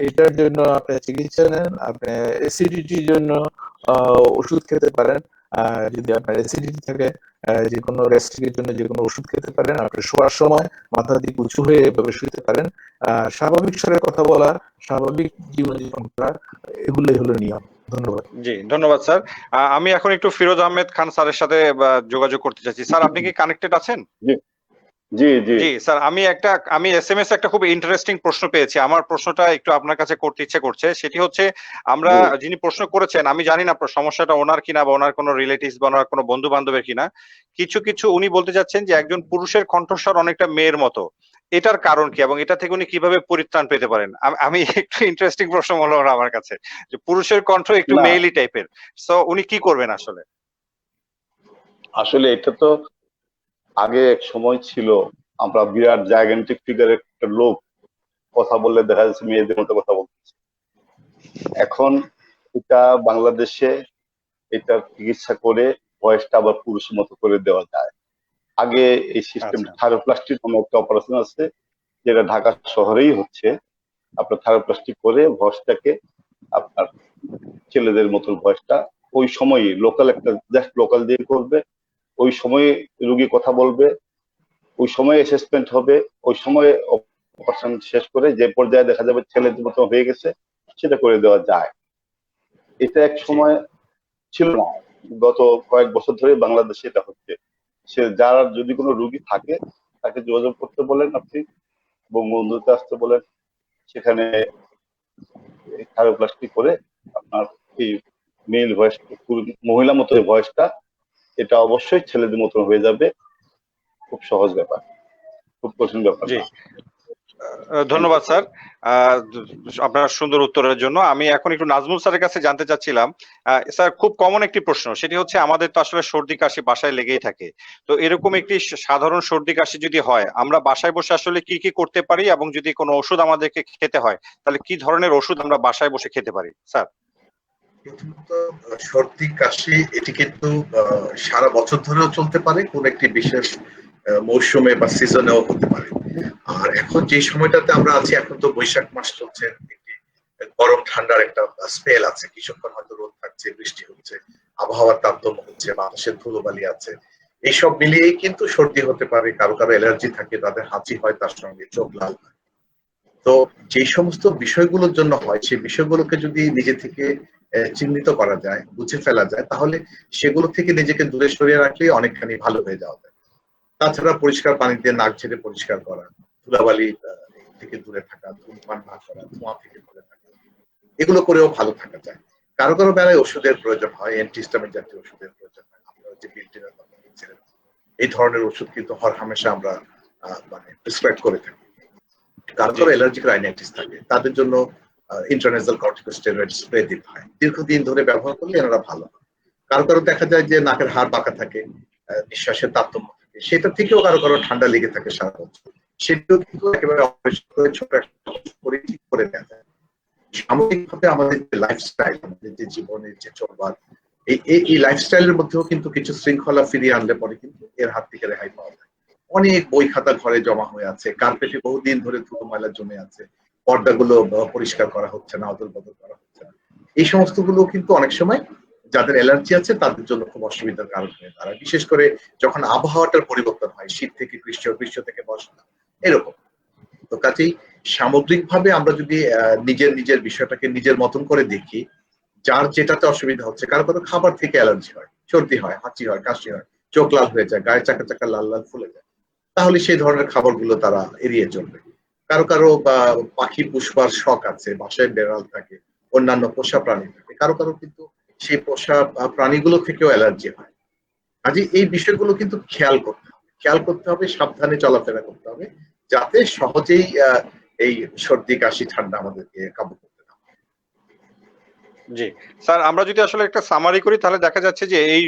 এটার জন্য আপনি চিকিৎসা নেন, আপনি অ্যাসিডিটির জন্য ওষুধ খেতে পারেন। যদি আপনার অ্যাসিডিটি থাকে, যে কোনো গ্যাস্ট্রিকের জন্য যে কোনো ওষুধ খেতে পারেন। আপনি শোয়ার সময় মাথা দিক উঁচু হয়ে এভাবে শুতে পারেন। স্বাভাবিক স্বরে কথা বলা, স্বাভাবিক জীবনযাপন করা, এগুলোই হলো নিয়ম। ধন্যবাদ। জি, ধন্যবাদ স্যার। আমি এখন একটু ফিরোজ আহমেদ খান স্যারের সাথে যোগাযোগ করতে চাচ্ছি। স্যার, আপনি কি কানেক্টেড আছেন? জি জি জি স্যার, আমি এসএমএস একটা খুব ইন্টারেস্টিং প্রশ্ন পেয়েছি। আমার প্রশ্নটা একটু আপনার কাছে করতে ইচ্ছে করছে। সেটি হচ্ছে, আমরা জি যিনি প্রশ্ন করেছেন, আমি জানি না সমস্যাটা ওনার কিনা বা ওনার কোনো রিলেটিভস বা ওনার কোনো বন্ধু বান্ধবের কিনা। কিছু উনি বলতে চাচ্ছেন যে একজন পুরুষের কণ্ঠস্বর অনেকটা মেয়ের মতো। এটার কারণ কি এবং এটা থেকে উনি কিভাবে পরিত্রাণ পেতে পারেন? আমি একটু ইন্টারেস্টিং প্রশ্ন হলো আমার কাছে, যে পুরুষের কণ্ঠ একটু না মেইলি টাইপের। সো উনি কি করবেন আসলে? আসলে এটা তো আগে এক সময় ছিল, আমরা বিরাট জায়গান্টিক ফিগার একটা লোক কথা বললে দেখা যাচ্ছে মেয়েদের মতো কথা বলতেছে। এখন এটা বাংলাদেশে এটার চিকিৎসা করে ভয়েসটা আবার পুরুষের মতো করে দেওয়া যায়। আগে এই সিস্টেম আচ্ছা, থাইরোপ্লাস্টিক নামে একটা অপারেশন আছে, যেটা ঢাকা শহরেই হচ্ছে। আপনার থাইরোপ্লাস্টিক করে ভয়েসটাকে আপনার ছেলেদের মতো ভয়েসটা ওই সময়ই লোকাল একটা জাস্ট লোকাল দিয়ে করবে, ওই সময়ে রুগী কথা বলবে, ওই সময় অ্যাসেসমেন্ট হবে, ওই সময় অপারেশন শেষ করে যে পর্যায়ে দেখা যাবে ছেলেদের মতো হয়ে গেছে সেটা করে দেওয়া যায়। এটা এক জি, সময় ছিল না, গত কয়েক বছর ধরে বাংলাদেশে এটা হচ্ছে। সে যার যদি কোনো রুগী থাকে তাকে যোগাযোগ করতে বলেন আপনি, বঙ্গবন্ধুতে আসতে বলেন, সেখানে থাইরোপ্লাস্টি করে আপনার এই মেল ভয়েস, মহিলা মতো ভয়েসটা, এটা অবশ্যই ছেলেদের মতো হয়ে যাবে। খুব সহজ ব্যাপার, খুব কঠিন ব্যাপার জি। না। ধন্যবাদ স্যার আপনার সুন্দর উত্তরের জন্য। আমি এখন একটু নাজমুল স্যারের কাছে জানতে চাচ্ছিলাম, স্যার খুব কমন একটি প্রশ্ন, সেটি হচ্ছে আমাদের তো আসলে সর্দি কাশি বাসায় লেগেই থাকে। তো এরকম একটি সাধারণ সর্দি কাশি যদি হয়, আমরা বাসায় বসে আসলে কি কি করতে পারি এবং যদি কোনো ওষুধ আমাদেরকে খেতে হয় তাহলে কি ধরনের ওষুধ আমরা বাসায় বসে খেতে পারি স্যার? প্রথমত সর্দি কাশি এটি কিন্তু সারা বছর ধরেও চলতে পারে, কোন একটি বিশেষ মৌসুমে বা সিজনেও হতে পারে। আর এখন যে সময়টাতে আমরা আছি, এখন তো বৈশাখ মাস চলছে, একটি গরম ঠান্ডার একটা স্পেল আছে, কিছুক্ষণ হয়তো রোদ থাকছে, বৃষ্টি হচ্ছে, আবহাওয়ার তারতম্য হচ্ছে, বাতাসের ধুলোবালি আছে, এইসব মিলিয়েই কিন্তু সর্দি হতে পারে। কারো কারো অ্যালার্জি থাকে, তাদের হাঁচি হয়, তার সঙ্গে চোখ লাল হয়। তো যে সমস্ত বিষয়গুলোর জন্য হয়, সেই বিষয়গুলোকে যদি নিজে থেকে চিহ্নিত করা যায়, বুঝে ফেলা যায়, তাহলে সেগুলো থেকে নিজেকে দূরে সরিয়ে রাখলে অনেকখানি ভালো হয়ে যাওয়া যায়। তাছাড়া পরিষ্কার পানি দিয়ে নাক ঝেড়ে পরিষ্কার করা, ধুলাবালি থেকে দূরে থাকা, ধূমপান না করা, ধোঁয়া থেকে দূরে থাকা, এগুলো করেও ভালো থাকা যায়। কারো কারো বেলায় ওষুধের প্রয়োজন হয়, অ্যান্টিহিস্টামিন জাতীয় ওষুধের প্রয়োজন হয়। আপনারা যে বিল্টিনের কথা বলছিলেন, এই ধরনের ওষুধ কিন্তু হরহামেশা আমরা মানে প্রেসক্রাইব করে থাকি। কারো জি, কারো অ্যালার্জিক রাইনাইটিস থাকে, তাদের জন্য ইন্টারনেজাল কর্টিকোস্টেরয়েড স্প্রে দিতে হয়, দীর্ঘদিন ধরে ব্যবহার করলে এনারা ভালো হয়। কারো কারো দেখা যায় যে নাকের হাড় বাঁকা থাকে, নিঃশ্বাসের তারতম্য থাকে, সেটা থেকেও কারো কারো ঠান্ডা লেগে থাকে সারা বছর, সেটাও কিন্তু একেবারে অপারেশন করে ছোট একটা করে ঠিক করে নেওয়া যায়। সামগ্রিকভাবে আমাদের যে লাইফস্টাইল, আমাদের যে জীবনের যে চলবার, এই লাইফস্টাইলের মধ্যেও কিন্তু কিছু শৃঙ্খলা ফিরিয়ে আনলে পরে কিন্তু এর হাত থেকে রেহাই পাওয়া যায়। অনেক বই খাতা ঘরে জমা হয়ে আছে, কার্পেটে বহুদিন ধরে ধুলো ময়লা জমে আছে, পর্দাগুলো পরিষ্কার করা হচ্ছে না, অদল বদল করা হচ্ছে না, এই সমস্ত গুলো কিন্তু অনেক সময় যাদের অ্যালার্জি আছে তাদের জন্য খুব অসুবিধার কারণ হয়ে দাঁড়ায়, বিশেষ করে যখন আবহাওয়াটার পরিবর্তন হয়, শীত থেকে গ্রীষ্ম, গ্রীষ্ম থেকে বর্ষা, এরকম। তো কাজেই সামগ্রিকভাবে আমরা যদি নিজের নিজের বিষয়টাকে নিজের মতন করে দেখি, যার যেটাতে অসুবিধা হচ্ছে, কারো কারো খাবার থেকে অ্যালার্জি হয়, সর্দি হয়, হাঁচি হয়, কাশি হয়, চোখ লাল হয়ে যায়, গায়ে চাকা চাকা লাল লাল ফুলে যায়, তাহলে সেই ধরনের খাবারগুলো তারা এড়িয়ে চলবে। কারো কারো পাখি পুষবার শখ আছে, বাসায় বেড়াল থাকে, অন্যান্য পোষা প্রাণী থাকে, কারো কারো কিন্তু সেই পোষা প্রাণীগুলো থেকেও অ্যালার্জি হয়। কাজে এই বিষয়গুলো কিন্তু খেয়াল করতে হবে, সাবধানে চলাফেরা করতে হবে, যাতে সহজেই এই সর্দি কাশি ঠান্ডা আমাদেরকে কাবু করতে না পারে। জি। স্যার, আমরা যদি আসলে একটা সামারি করি তাহলে দেখা যাচ্ছে যে এই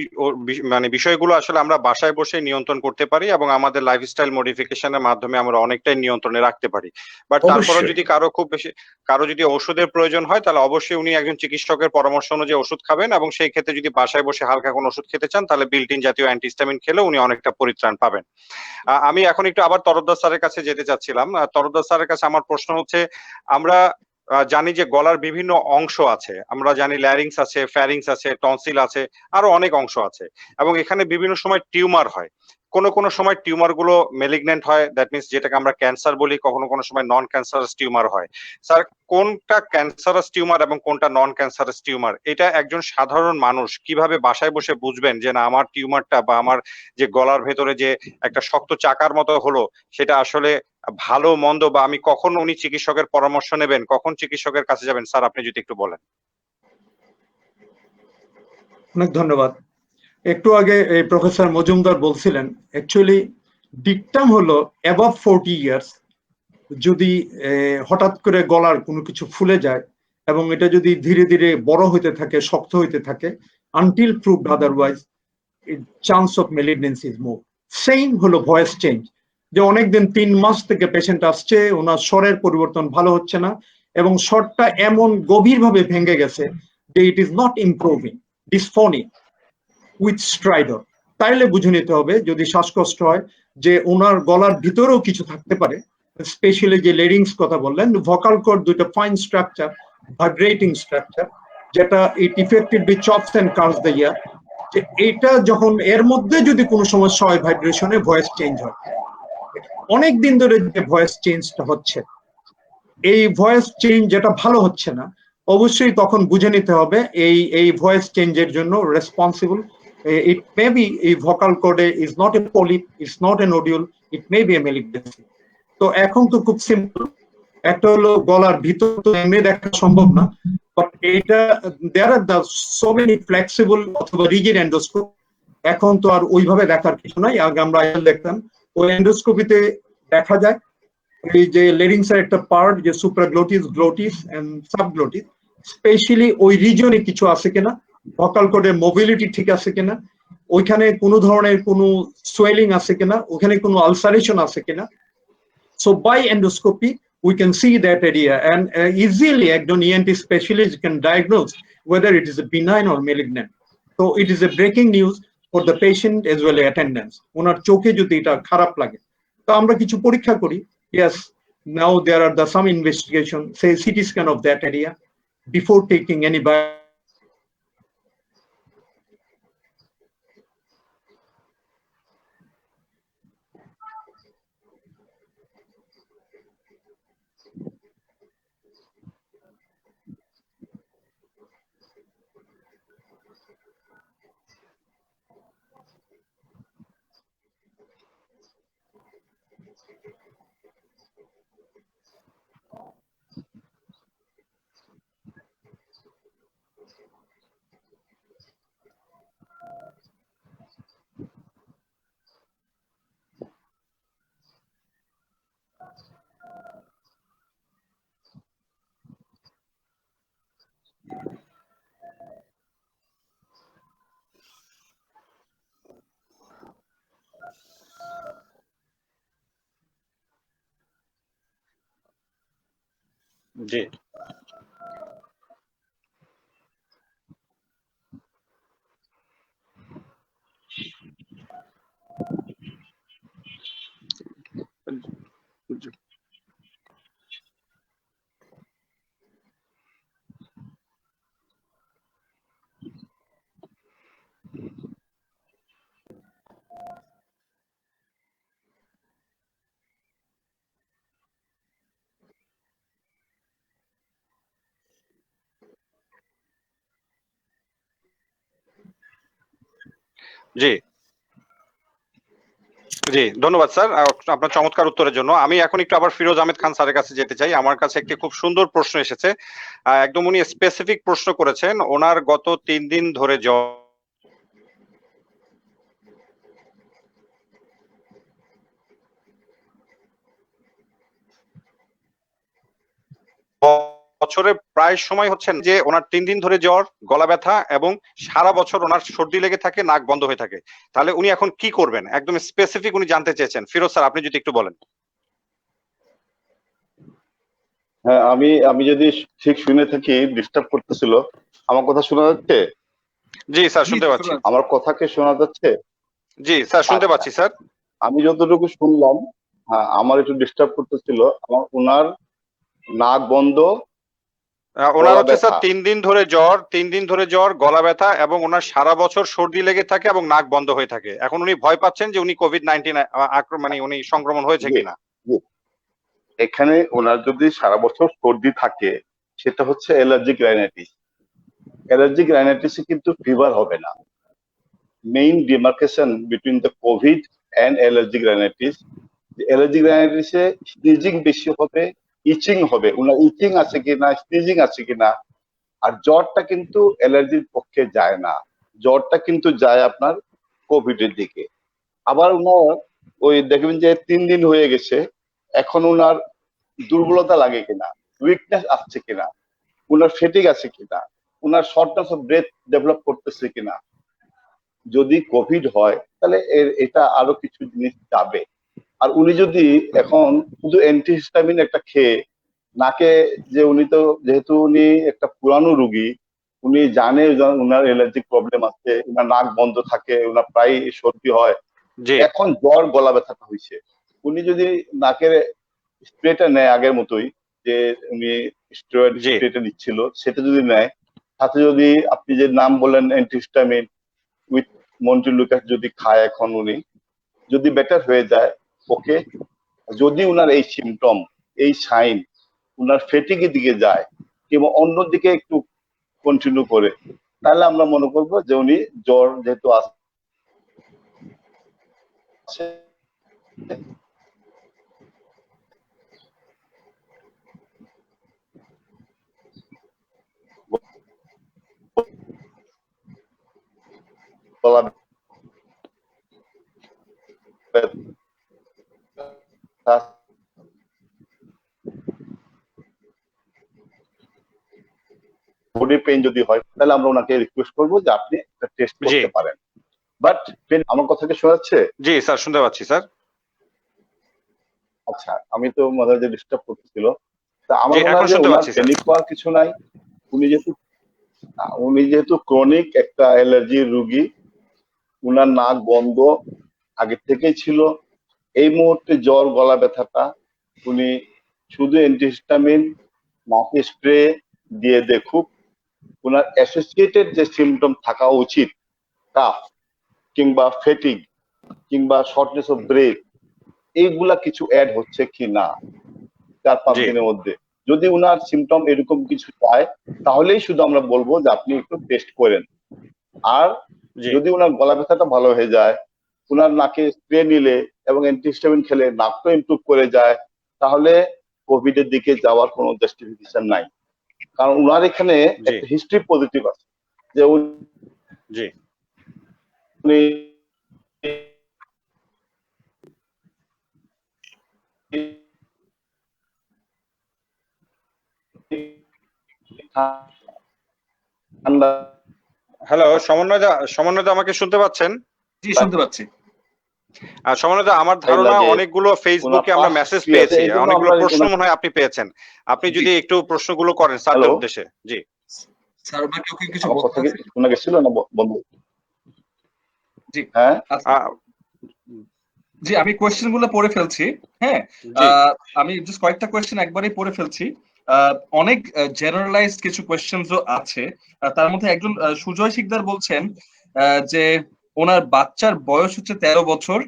মানে বিষয়গুলো আসলে আমরা বাসায় বসে নিয়ন্ত্রণ করতে পারি এবং আমাদের লাইফস্টাইল মডিফিকেশন এর মাধ্যমে আমরা অনেকটাই নিয়ন্ত্রণে রাখতে পারি। বাট তারপরেও অবশ্যই যদি কারো যদি ওষুধের প্রয়োজন হয় তাহলে অবশ্যই উনি একজন চিকিৎসকের পরামর্শ অনুযায়ী ওষুধ খাবেন এবং সেই ক্ষেত্রে যদি বাসায় বসে হালকা কোনো ওষুধ খেতে চান তাহলে বিল্টিন জাতীয় অ্যান্টিহিস্টামিন খেলে উনি অনেকটা পরিত্রাণ পাবেন। আমি এখন একটু আবার তরফদার স্যারের কাছে যেতে চাচ্ছিলাম। তরফদার স্যারের কাছে আমার প্রশ্ন হচ্ছে, আমরা জানি যে গলার বিভিন্ন অংশ আছে, আমরা জানি ল্যারিংস আছে, ফ্যারিংস আছে, টনসিল আছে, আরো অনেক অংশ আছে, এবং এখানে বিভিন্ন সময় টিউমার হয়। কোনো সময় টিউমার গুলো মেলিগনেন্ট হয়, দ্যাট মিনস যেটাকে আমরা ক্যান্সার বলি, কোনো সময় নন ক্যান্সারাস টিউমার হয়। স্যার, কোনটা ক্যান্সারাস টিউমার এবং কোনটা নন ক্যান্সারাস টিউমার, এটা একজন সাধারণ মানুষ কিভাবে বাসায় বসে বুঝবেন যে না আমার টিউমারটা বা আমার যে গলার ভেতরে যে একটা শক্ত চাকার মতো হলো সেটা আসলে ভালো মন্দ, বা আমি কখন উনি চিকিৎসকের পরামর্শ নেবেন, কখন চিকিৎসকের কাছে যাবেন, স্যার আপনি যদি একটু বলেন। অনেক ধন্যবাদ। একটু আগে এই প্রফেসর মজুমদার বলছিলেন, অ্যাকচুয়ালি ডিকটাম হলো অ্যাবভ 40 ইয়ার্স যদি হঠাৎ করে গলার কোনো কিছু ফুলে যায় এবং এটা যদি ধীরে ধীরে বড় হইতে থাকে, শক্ত হইতে থাকে, until proved otherwise, chance of malignancy is more. Same হলো ভয়েস চেঞ্জ, যে অনেকদিন 3 মাস থেকে পেশেন্ট আসছে, ওনার স্বরের পরিবর্তন ভালো হচ্ছে না এবং স্বরটা এমন গভীরভাবে ভেঙে গেছে যে it is not improving, dysphonia with stridor. তাইলে বুঝে নিতে হবে যদি শ্বাসকষ্ট হয় যে ওনার গলার ভিতরেও কিছু থাকতে পারে, স্পেশালি যে লেরিংস কথা বললেন, ভোকাল কর্ড দুইটা ফাইন স্ট্রাকচার, ভাইব্রেটিং স্ট্রাকচার, যেটা it effectively chops and cuts the air, যে এটা যখন এর মধ্যে যদি কোনো সমস্যা হয় ভাইব্রেশনে, ভয়েস চেঞ্জ হয়। অনেক দিন ধরে যে ভয়েস চেঞ্জটা হচ্ছে, এই ভয়েস চেঞ্জ যেটা ভালো হচ্ছে না, অবশ্যই তখন বুঝে নিতে হবে এই ভয়েস চেঞ্জের জন্য responsible it may be a vocal cord is not a polyp, it's not a nodule, it may be a malignancy. তো এখন তো খুব সিম্পল, একটা হলো গলার ভিতর তো এমনি দেখা সম্ভব না, বাট এটা there are the so many flexible অথবা রিজিড এন্ডোস্কোপ, এখন তো আর ওইভাবে দেখার কিছু নাই। আগে আমরা দেখতাম ওই এন্ডোস্কোপিতে দেখা যায় এই যে লেরিংস এর একটা পার্ট, যে সুপ্রাগ্লোটিস, গ্লোটিস এন্ড সাবগ্লোটিস, স্পেশালি ওই রিজনে কিছু আছে কিনা, ভোকাল কর্ডের মোবিলিটি ঠিক আছে কিনা, ওইখানে কোনো ধরনের কোনো সোয়েলিং আছে কিনা, ওখানে কোনো আলসারেশন আছে কিনা। So by endoscopy we can see that area and easily একজন ENT specialist can diagnose whether it is a benign or malignant. So it is a breaking news for the patient as well as attendants. ওনার চোখে যদি এটা খারাপ লাগে তো আমরা কিছু পরীক্ষা করি। Yes, now there are some investigation, say CT scan of that area before taking any জি জি জি ধন্যবাদ স্যার আপনার চমৎকার উত্তরের জন্য। আমি এখন একটু আবার ফিরোজ আহমেদ খান স্যারের কাছে যেতে চাই। আমার কাছে একটি খুব সুন্দর প্রশ্ন এসেছে, একদম উনি স্পেসিফিক প্রশ্ন করেছেন। ওনার গত 3 দিন ধরে বছরে প্রায় সময় হচ্ছেন যে ওনার 3 দিন ধরে জ্বর, গলা ব্যথা এবং সারা বছর ওনার সর্দি লেগে থাকে, নাক বন্ধ হয়ে থাকে। তাহলে উনি এখন কি করবেন, একদম স্পেসিফিক উনি জানতে চেয়েছেন। ফিরোজ স্যার আপনি যদি একটু বলেন। হ্যাঁ, আমি যদি ঠিক শুনে থাকি, ডিস্টার্ব করতেছিল। আমার কথা শোনা যাচ্ছে? জি স্যার শুনতে পাচ্ছি। আমার কথা কি শোনা যাচ্ছে? জি স্যার শুনতে পাচ্ছি স্যার। আমি যতটুকু শুনলাম, হ্যাঁ আমার একটু ডিস্টার্ব করতেছিল। আমার ওনার নাক বন্ধ ওনার গলা হচ্ছে স্যার ব্যথা। 3 দিন ধরে জ্বর, গলা ব্যথা এবং ওনার সারা বছর সর্দি লেগে থাকে এবং নাক বন্ধ হয়ে থাকে। এখন উনি ভয় পাচ্ছেন যে উনি কোভিড-19 মানে উনি সংক্রমণ হয়েছে জি, কিনা। জি। এখানে ওনার যদি সারা বছর সর্দি থাকে সেটা হচ্ছে অ্যালার্জিক রাইনাইটিস। অ্যালার্জিক রাইনাইটিসে কিন্তু ফিভার হবে না। Main demarcation between the COVID and allergic rhinitis, allergic রাইনাইটিসে স্নিজিং বেশি হবে, ইচিং হবে। ওনার ইচিং আছে কিনা, স্নিজিং আছে কিনা। আর জ্বরটা কিন্তু অ্যালার্জির পক্ষে যায় না, জ্বরটা কিন্তু যায় আপনার কোভিড এর দিকে। আবার ওনার ওই দেখবেন যে 3 দিন হয়ে গেছে, এখন ওনার দুর্বলতা লাগে কিনা, উইকনেস আসছে কিনা, ওনার ফেটিক আছে কিনা, ওনার শর্টনেস অফ ব্রেথ ডেভেলপ করতেছে কিনা। যদি কোভিড হয় তাহলে এটা আরো কিছু জিনিস যাবে। আর উনি যদি এখন শুধু অ্যান্টিহিস্টামিন একটা খেয়ে নাকে, যে উনি তো যেহেতু উনি একটা পুরানো রুগী, উনি জানে ওনার অ্যালার্জিক প্রবলেম আছে, ওনার নাক বন্ধ থাকে, ওনার প্রায় সর্দি হয়, জি এখন জ্বর গলা ব্যথাটা হয়েছে, উনি যদি নাকের স্প্রেটা নেয় আগের মতোই, যে উনি স্টেরয়েড জি স্প্রেটা নিচ্ছিল সেটা যদি নেয়, সাথে যদি আপনি যে নাম বললেন অ্যান্টিহিস্টামিন উইথ মন্টিলুকাস যদি খায় এখন উনি, যদি বেটার হয়ে যায় ওকে। যদি উনার এই সিমটম, এই সাইন উনার ফেটিকের দিকে যায় কিংবা অন্যদিকে একটু কন্টিনিউ করে, তাহলে আমরা মনে করবো যে উনি জ্বর যেহেতু আছে গলা ব্যথা, বডি পেইন যদি হয়, তাহলে আমরা ওনাকে রিকোয়েস্ট করবো যে আপনি একটা টেস্ট জি করতে পারেন। বাট আমার কথা কি শোনা যাচ্ছে? জি স্যার শুনতে পাচ্ছি স্যার। আচ্ছা, আমি তো মনে হয় যে ডিস্টার্ব করতেছিল। তা আমার জি মনে এখন হয় যে শুনতে ওনার পাচ্ছি স্যার। প্যানিক হওয়ার কিছু নাই। উনি যেহেতু ক্রনিক একটা অ্যালার্জির রুগী, উনার নাক বন্ধ আগে থেকেই ছিল। এই মুহূর্তে জ্বর গলা ব্যথাটা উনি শুধু অ্যান্টিহিস্টামিন নাকে স্প্রে দিয়ে দেখুক। উনার অ্যাসোসিয়েটেড যে সিমটম থাকা উচিত, কাফ কিংবা ফেটিগ কিংবা শর্টনেস অফ ব্রেথ, এইগুলা কিছু অ্যাড হচ্ছে কি না 4-5 জি দিনের মধ্যে। যদি উনার সিমটম এরকম কিছু পায়, তাহলেই শুধু আমরা বলবো যে আপনি একটু টেস্ট করেন। আর জি যদি উনার গলা ব্যথাটা ভালো হয়ে যায়, উনার নাকে স্প্রে নিলে এবং অ্যান্টিহিস্টামিন খেলে নাকটা ইমপ্রুভ করে যায়, তাহলে কোভিড এর দিকে যাওয়ার কোনো জাস্টিফিকেশন নাই। কারণ উনার এখানে জি একটা হিস্ট্রি পজিটিভ আছে, যে জি উনি ঠান্ডা হ্যালো সমন্বয়দা আমাকে শুনতে পাচ্ছেন? জি শুনতে পাচ্ছি। সমন্বয়দা আমার ধারণা লাগে, অনেকগুলো ওনার ফেসবুকে আমরা পাস্ট মেসেজ হিস্ট্রি আছে, পেয়েছি, এই জন্য অনেকগুলো আমরা প্রশ্ন মনে হয় আপনি পেয়েছেন। আপনি জি যদি একটু প্রশ্নগুলো করেন স্যারদের হ্যালো, উদ্দেশ্যে। জি স্যার ওনাকে ওকে কিছু আমার বলতে কথা কি আছে? শোনা গেছিল না বন্ধু? জি হ্যাঁ, আচ্ছা, জি আমি কোয়েশ্চেন গুলো পড়ে ফেলছি। হ্যাঁ, জি আমি জাস্ট কয়েকটা কোয়েশ্চেন একবারেই পড়ে ফেলছি। অনেক জেনারেলাইজড কিছু কোয়েশ্চেনসও আছে। তার মধ্যে একজন সুজয় শিকদার বলছেন যে ওনার বাচ্চার বয়স হচ্ছে 13 বছর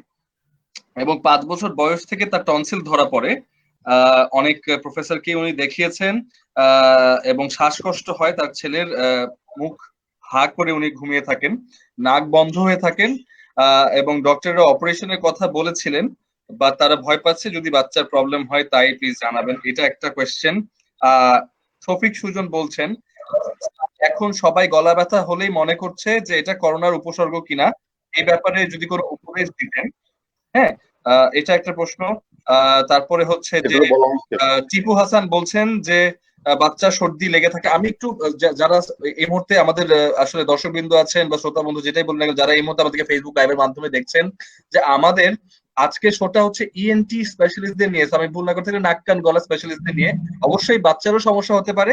এবং 5 বছর বয়স থেকে তার টনসিল ধরা পড়ে। অনেক প্রফেসরকে উনি দেখিয়েছেন এবং শ্বাসকষ্ট হয় তার ছেলের। মুখ হা করে উনি ঘুমিয়ে থাকেন, নাক বন্ধ হয়ে থাকেন এবং ডক্টররা অপারেশনের কথা বলেছিলেন বা তারা ভয় পাচ্ছে যদি বাচ্চার প্রবলেম হয় তাই প্লিজ জানাবেন। এটা একটা কোয়েশ্চেন। শফিক সুজন বলছেন এখন সবাই গলা ব্যথা হলেই মনে করছে যে এটা করোনার উপসর্গ কিনা, এই ব্যাপারে যদি কোনো উপদেশ দিতেন। হ্যাঁ, এটা একটা প্রশ্ন। তারপরে হচ্ছে যে এগুলো বলা হচ্ছে। টিপু হাসান বলছেন যে বাচ্চা সর্দি লেগে থাকে। আমি একটু যারা এই মুহূর্তে আমাদের আসলে দর্শকবৃন্দ আছেন বা শ্রোতা বন্ধু যেটাই বললেন না কেন, যারা এই মুহূর্তে আমাদেরকে ফেসবুক লাইভের মাধ্যমে দেখছেন, যে আমাদের আজকে শোটা হচ্ছে ইএনটি স্পেশালিস্টদের নিয়ে, আমি ভুল না করতে গেলে নাক কান গলা স্পেশালিস্টদের নিয়ে। অবশ্যই বাচ্চারও সমস্যা হতে পারে,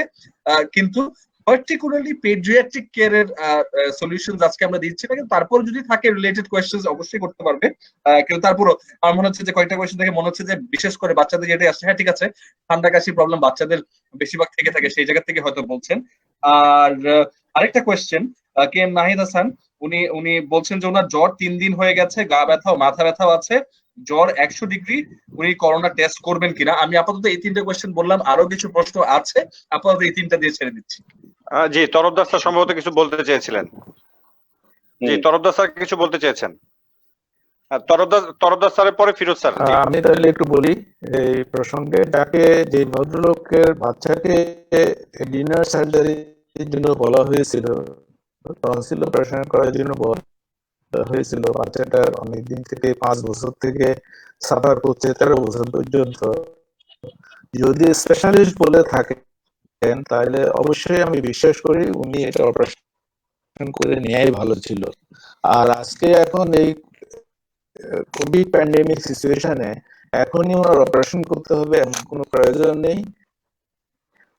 কিন্তু পার্টিকুলারলি পেডিয়াট্রিক কেয়ারের সলিউশনস আজকে আমরা দিচ্ছি না, কিন্তু তারপর যদি থাকে রিলেটেড কোয়েশ্চেন্স অবশ্যই করতে পারবে। কিন্তু তারপরও আমার মনে হচ্ছে যে কয়েকটা কোয়েশ্চেন থেকে মনে হচ্ছে যে বিশেষ করে বাচ্চাদের যেটা আসছে, হ্যাঁ ঠিক আছে, ঠান্ডা কাশি প্রবলেম বাচ্চাদের বেশিরভাগ থেকে থাকে, সেই জায়গা থেকে হয়তো বলছেন। আর আরেকটা question, K M Nahid Hasan, উনি উনি বলছেন যে ওনার জ্বর 3 দিন হয়ে গেছে, গা ব্যথা ও মাথা ব্যথাও আছে, জ্বর 100 ডিগ্রি, উনি করোনা টেস্ট করবেন কিনা। আমি আপাতত এই 3টে কোয়েশ্চেন বললাম, আরো কিছু প্রশ্ন আছে, আপাতত এই 3টা দিয়ে ছেড়ে দিচ্ছি। জি, তরফদার স্যার সম্ভবত কিছু বলতে চেয়েছিলেন। জি, তরফদার স্যার কিছু বলতে চেয়েছেন। তরফদার স্যারের পরে ফিরোজ স্যার। আমি তাহলে একটু বলি এই প্রসঙ্গে। যাকে যে ভদ্রলোকের বাচ্চাকে ডিনার সার্জারির জন্য বলা হয়েছিল, টনসিল অপারেশন করার জন্য বলা হয়েছিল, বাচ্চাটার অনেকদিন থেকে 5 বছর থেকে সাফার করছে 13 বছর পর্যন্ত। যদি স্পেশালিস্ট বলে থাকেন তাহলে অবশ্যই আমি বিশ্বাস করি উনি এটা অপারেশন করে নেওয়াই ভালো ছিল। আর আজকে এখন এই কোভিড প্যান্ডেমিক সিচুয়েশনে এখনই ওনার অপারেশন করতে হবে এমন কোনো প্রয়োজন নেই।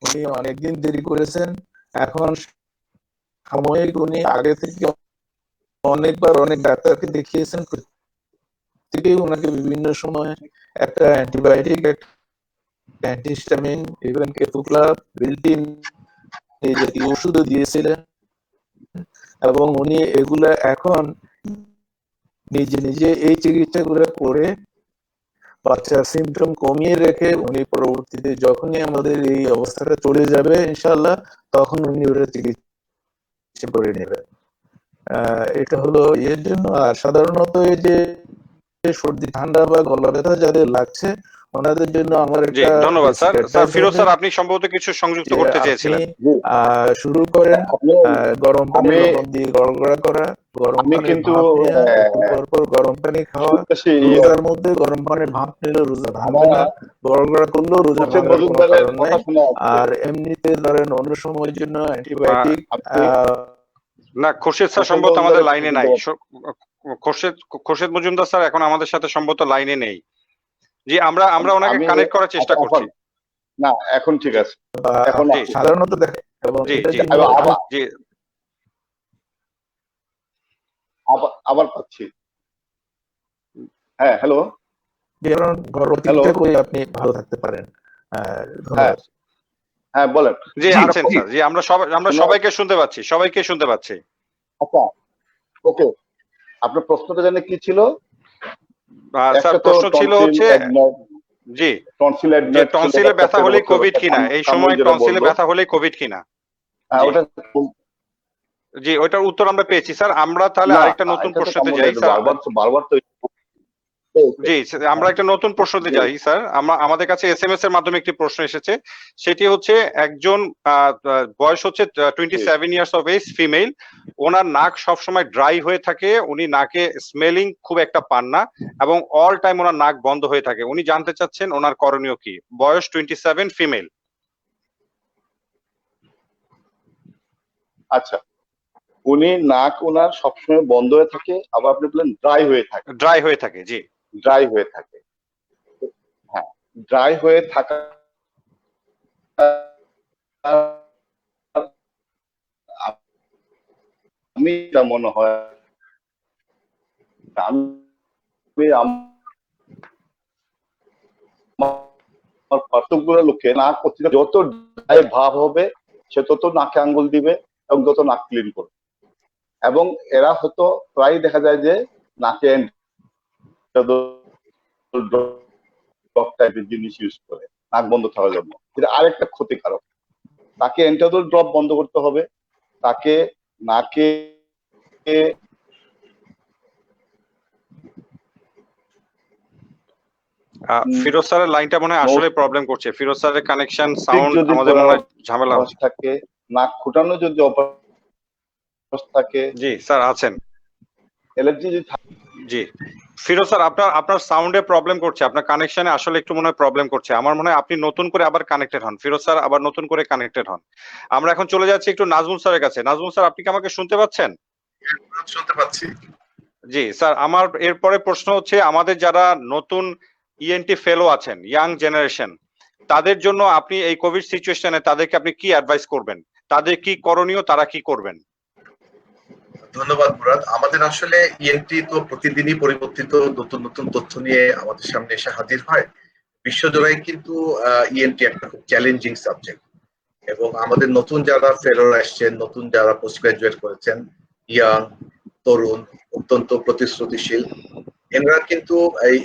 উনি অনেকদিন দেরি করেছেন, এখন সাময়িক উনি আগে থেকে অনেকবার অনেক ডাক্তারকে দেখিয়েছেন, প্রত্যেকেই ওনাকে বিভিন্ন সময় একটা অ্যান্টিবায়োটিক, একটা অ্যান্টিহিস্টামিন, ইভেন কেতুক্লার, বিল্টিন এই জাতীয় ওষুধও দিয়েছিলেন, এবং উনি এগুলা এখন নিজে নিজে এই চিকিৎসাগুলো করে বাচ্চার সিমটম কমিয়ে রেখে উনি পরবর্তীতে যখনই আমাদের এই অবস্থাটা চলে যাবে ইনশাআল্লাহ, তখন উনি ওটা চিকিৎসা করে নেবেন। এটা হলো এর জন্য। আর সাধারণত এই যে সর্দি ঠান্ডা বা গলা ব্যথা যাদের লাগছে ওনাদের জন্য আমার জি, একটা ধন্যবাদ স্যার। স্যার ফিরোজ স্যার, আপনি সম্ভবত কিছু সংযুক্ত করতে চেয়েছিলেন। শুরু করেন গরম পানি লবণ দিয়ে গড়গড়া করা, গরম পানি কিন্তু পরপর গরম পানি খাওয়া, রোজার মধ্যে গরম পানির ভাপ নিলে রোজা ভাঙবে না, গড়গড়া করলেও রোজা ভাঙার কোনো কারণ নাই। আর এমনিতে ধরেন অন্য সময়ের জন্য অ্যান্টিবায়োটিক। না, খোরশেদ স্যার সম্ভবত আমাদের লাইনে নাই। খোরশেদ মজুমদার স্যার এখন আমাদের সাথে সম্ভবত লাইনে নেই। জি, আমরা ওনাকে কানেক্ট করার চেষ্টা করছি। না, এখন ঠিক আছে। এখন সাধারণত দেখে এবং জি আবার পাচ্ছি। হ্যাঁ, হ্যালো। আপনি ভালো থাকতে পারেন। হ্যাঁ, বলেন। জি, আছেন স্যার। জি, আমরা সবাইকে শুনতে পাচ্ছি, সবাইকে শুনতে পাচ্ছি। আচ্ছা, ওকে। আপনার প্রশ্নটা জানেন কি ছিল? স্যার প্রশ্ন ছিল হচ্ছে জি, টনসিলে ব্যথা হলে কোভিড কিনা, এই সময় টনসিলে ব্যথা হলে কোভিড কিনা। জি, ওইটার উত্তর আমরা পেয়েছি স্যার। আমরা তাহলে আরেকটা নতুন প্রশ্নতে যাই স্যার। বারবার তো জি, আমরা একটা নতুন প্রশ্নতে যাই স্যার। আমাদের কাছে এসএমএস এর মাধ্যমে একটি প্রশ্ন এসেছে। সেটি হচ্ছে একজন বয়স হচ্ছে 27 ইয়ার্স অফ এজ, ফিমেল। ওনার নাক সবসময় ড্রাই হয়ে থাকে, উনি নাকে স্মেলিং খুব একটা পান না এবং অল টাইম ওনার নাক বন্ধ হয়ে থাকে। উনি জানতে চাচ্ছেন ওনার করণীয় কি। বয়স 27, ফিমেল। আচ্ছা, উনি নাক ওনার সবসময় বন্ধ হয়ে থাকে, আবার আপনি বললেন ড্রাই হয়ে থাকে। ড্রাই হয়ে থাকে, জি, ড্রাই হয়ে থাকে। হ্যাঁ, ড্রাই হয়ে থাকা আমি যা মনে হয় আমার পার্থক্যগুলো লোকে নাক যত ড্রাই ভাব হবে সে তত নাকে আঙ্গুল দিবে এবং যত নাক ক্লিন করবে। এবং এরা হয়তো প্রায় দেখা যায় যে নাকে টাইপের জিনিস ইউজ করে নাক বন্ধ থাকার জন্য। এটা আরেকটা ক্ষতিকারক। তাকে এন্টাডোল ড্রপ বন্ধ করতে হবে, তাকে নাকে ফিরোজ স্যারের লাইনটা মনে হয় আসলে প্রবলেম করছে। ফিরোজ স্যারের কানেকশন সাউন্ড আমাদের মনে হয় ঝামেলা হচ্ছে। থাকে নাক ফুটানো যদি অবস্থা থাকে। জি স্যার আছেন। অ্যালার্জি যদি থাকে। জি ফিরোজ স্যার, আপনার সাউন্ডে প্রবলেম করছে, আপনার কানেকশনে আসলে একটু মনে হয় প্রবলেম করছে। আমার মনে হয় আপনি নতুন করে আবার কানেক্টেড হন। ফিরোজ স্যার আবার নতুন করে কানেক্টেড হন। আমরা এখন চলে যাচ্ছি একটু নাজমুল স্যারের কাছে। নাজমুল স্যার, আপনি কি আমাকে শুনতে পাচ্ছেন? শুনতে পাচ্ছি। জি স্যার, আমার এরপরে প্রশ্ন হচ্ছে আমাদের যারা নতুন ইএনটি ফেলো আছেন, ইয়াং জেনারেশন, তাদের জন্য আপনি এই কোভিড সিচুয়েশনে তাদেরকে আপনি কি অ্যাডভাইস করবেন? তাদের কি করণীয়, তারা কি করবেন? ধন্যবাদ মুরাদ। আমাদের আসলে ইএনটি তো প্রতিদিনই পরিবর্তিত নতুন নতুন তথ্য নিয়ে আমাদের সামনে এসে হাজির হয়। বিশ্বজোড়াই কিন্তু ইএনটি একটা খুব চ্যালেঞ্জিং সাবজেক্ট, এবং আমাদের নতুন যারা ফেলোরা আসছেন, নতুন যারা পোস্ট গ্রাজুয়েট করেছেন, ইয়াং, তরুণ, অত্যন্ত প্রতিশ্রুতিশীল, এনারা কিন্তু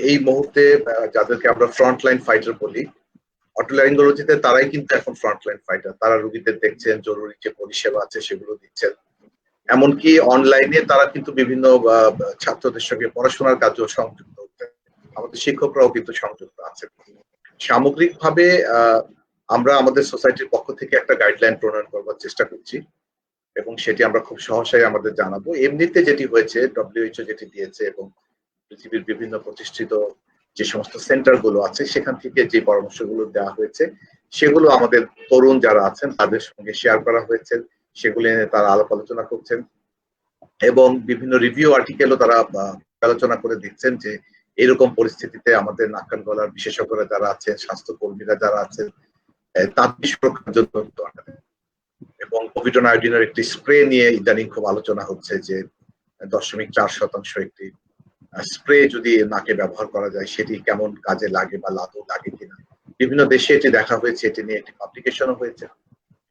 এই মুহূর্তে যাদেরকে আমরা ফ্রন্টলাইন ফাইটার বলি, অটোলাইঙ্গোলজিতে তারাই কিন্তু এখন ফ্রন্টলাইন ফাইটার। তারা রোগীদের দেখছেন, জরুরি যে পরিষেবা আছে সেগুলো দিচ্ছেন, এমনকি অনলাইনে তারা কিন্তু বিভিন্ন ছাত্রদের সঙ্গে পড়াশোনার কাজেও সংযুক্ত হচ্ছে। আমাদের শিক্ষকরাও কিন্তু সংযুক্ত আছেন। সামগ্রিকভাবে আমরা আমাদের সোসাইটির পক্ষ থেকে একটা গাইডলাইন প্রণয়ন করবার চেষ্টা করছি, এবং সেটি আমরা খুব সহসাই আমাদের জানাবো। এমনিতে যেটি হয়েছে, ডব্লিউএইচও যেটি দিয়েছে এবং পৃথিবীর বিভিন্ন প্রতিষ্ঠিত যে সমস্ত সেন্টার গুলো আছে সেখান থেকে যে পরামর্শগুলো দেওয়া হয়েছে সেগুলো আমাদের তরুণ যারা আছেন তাদের সঙ্গে শেয়ার করা হয়েছে, সেগুলো নিয়ে তারা আলাপ আলোচনা করছেন, এবং বিভিন্ন রিভিউ আর্টিকেলও তারা আলোচনা করে দিচ্ছেন যে এরকম পরিস্থিতিতে আমাদের নাক কান গলার বিশেষজ্ঞরা যারা আছেন, স্বাস্থ্যকর্মীরা যারা আছেন, তাদের সুরক্ষার জন্য এবং কোভিডন আয়োডিনের একটি স্প্রে নিয়ে ইদানিং খুব আলোচনা হচ্ছে যে 0.4% একটি স্প্রে যদি নাকে ব্যবহার করা যায় সেটি কেমন কাজে লাগে বা আদৌ লাগে কিনা। বিভিন্ন দেশে এটি দেখা হয়েছে, এটি নিয়ে একটি পাবলিকেশনও হয়েছে।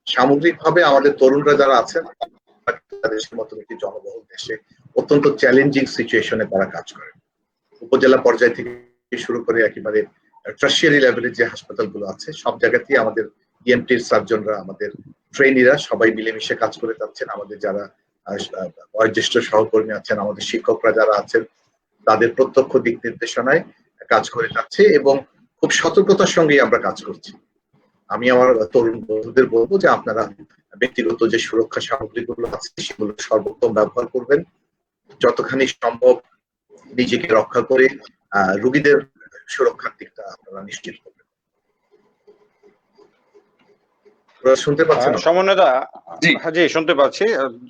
সামগ্রিকভাবে আমাদের তরুণরা যারা আছেন দেশের মতন একটি জনবহুল দেশে অত্যন্ত চ্যালেঞ্জিং সিচুয়েশনে তারা কাজ করেন। উপজেলা পর্যায় থেকে শুরু করে একেবারে টারশিয়ারি লেভেলের যে হাসপাতালগুলো আছে সব জায়গাতেই আমাদের ইএনটির সার্জনরা, আমাদের ট্রেনিরা সবাই মিলেমিশে কাজ করে যাচ্ছেন। আমাদের যারা বয়োজ্যেষ্ঠ সহকর্মী আছেন, আমাদের শিক্ষকরা যারা আছেন, তাদের প্রত্যক্ষ দিক নির্দেশনায় কাজ করে যাচ্ছে এবং খুব সতর্কতার সঙ্গেই আমরা কাজ করছি। আমি আমার তরুণ বন্ধুদের বলবো যে আপনারা ব্যক্তিগত যে সুরক্ষা সামগ্রীগুলো আছে সেগুলো সর্বোত্তম ব্যবহার করবেন, যতখানি সম্ভব নিজেকে রক্ষা করে রোগীদের সুরক্ষার দিকটা আপনারা নিশ্চিত করবেন। শুনতে পাচ্ছেন? সমন্বয়দা, জি শুনতে পাচ্ছি